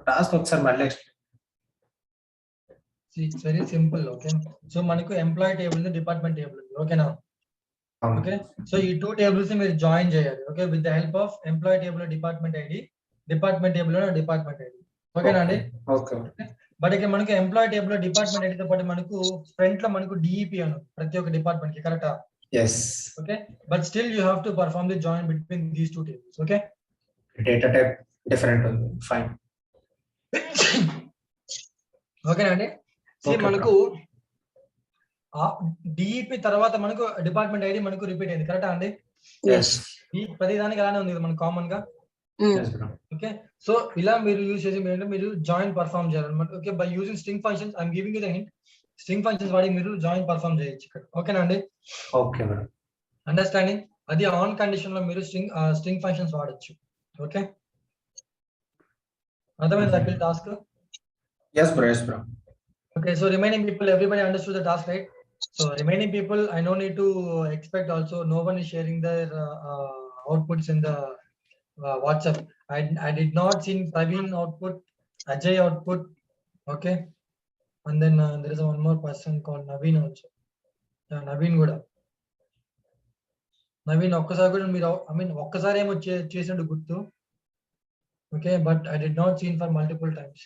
Task ఒకసారి మళ్ళీ See, it's very simple. Okay. So మనకు employee table ఉంది, department table ఉంది. ఓకేనా. Okay. So ఈ 2 tables మీరు join చేయాలి. Okay, with the help of employee table department ID, department table department ID. ఓకేనా అండి. ఓకే. బట్ ఇక్కడ మనకు ఎంప్లాయీ టేబుల్ డిపార్ట్మెంట్ ఐడితో పాటు మనకు ఫ్రంట్ లో మనకు డిఈపి అను ప్రతి ఒక్క డిపార్ట్మెంట్ కి. కరెక్టా? yes. Okay, but still you have to perform the join between these 2 tables. Okay, data type different ఉంది. ఫైన్. ఓకేనండి. Okay, మనకు డిఈపి తర్వాత మనకు డిపార్ట్మెంట్ ఐడి మనకు రిపీట్ అయింది, కరెక్టా అండి? Yes. ఈ ప్రతిదానికి అలానే ఉంది మనకు కామన్ గా. Yes, bro. ఓకే, సో ఇలా మీరు యూజ్ చేసి మీరు జాయిన్ పర్ఫామ్ చేయాలన్నమాట. Okay, by using string functions, I'm giving you the hint. String functions వాడి మీరు జాయిన్ పర్ఫామ్ చేయొచ్చు ఇక్కడ. ఓకేనా అండి? Okay, bro. అండర్స్టాండింగ్? అది ఆన్ కండిషన్ లో మీరు స్ట్రింగ్ ఫంక్షన్స్ వాడచ్చు. ఓకే, అర్థమైంది Akhil task? Yes, bro. Yes, bro. Okay, so remaining people, everybody understood the task, right? So remaining people, I no need to expect also, no one is sharing their outputs in the WhatsApp. I did not see Praveen output, Ajay output, okay? And then there is one more person called Naveen also. Yeah, Naveen Guda. Naveen, ఒక్కసారి కూడా మీరు, I mean, ఒక్కసారి ఏమో చేసినట్టు గుర్తు. Okay, but I did not see for multiple times.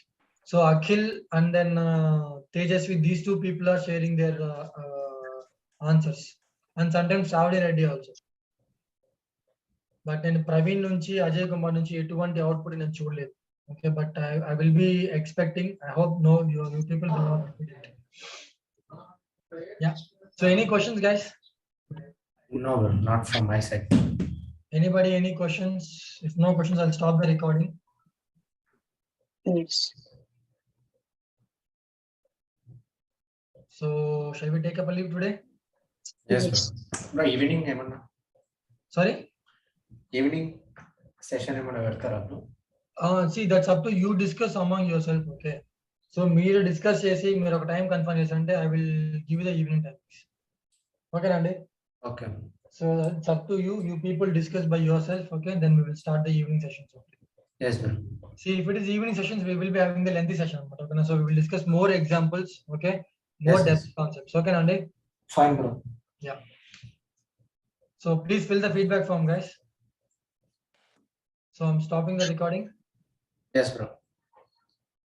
So Akhil and then Tejasvi, these two people are sharing their answers, and sometimes Savdi Reddy also. But then Praveen nunchi, Ajay Kumar nunchi etuvanti output nenu chudaledu. Okay, but I will be expecting. I hope no, you people will not repeat it. Yeah. So any questions, guys? No, bro. Not from my side. Anybody any questions? If no questions, I'll stop the recording. Yes. So shall we take up a leave today? Yes, Yes. bro. Bro, evening ఏమన్నా Sorry. Evening session ఏమన్నా పెడతారా bro? See, that's up to you. Discuss among yourself. Okay. So మీరు discuss చేసి మీరు ఒక time confirm చేసంటే I will give the evening times. ఓకేనా అండి? Okay. So it's up to you. You people discuss by yourself. Okay, then we will start the evening sessions. Okay. Yes, bro. See, if it is evening sessions, we will be having the lengthy session. Okay, so we will discuss more examples. Okay, more Yes, depth yes. concepts. Okay, Nandi? Fine, bro. Yeah. So please fill the feedback form, guys. So I'm stopping the recording. Yes, bro.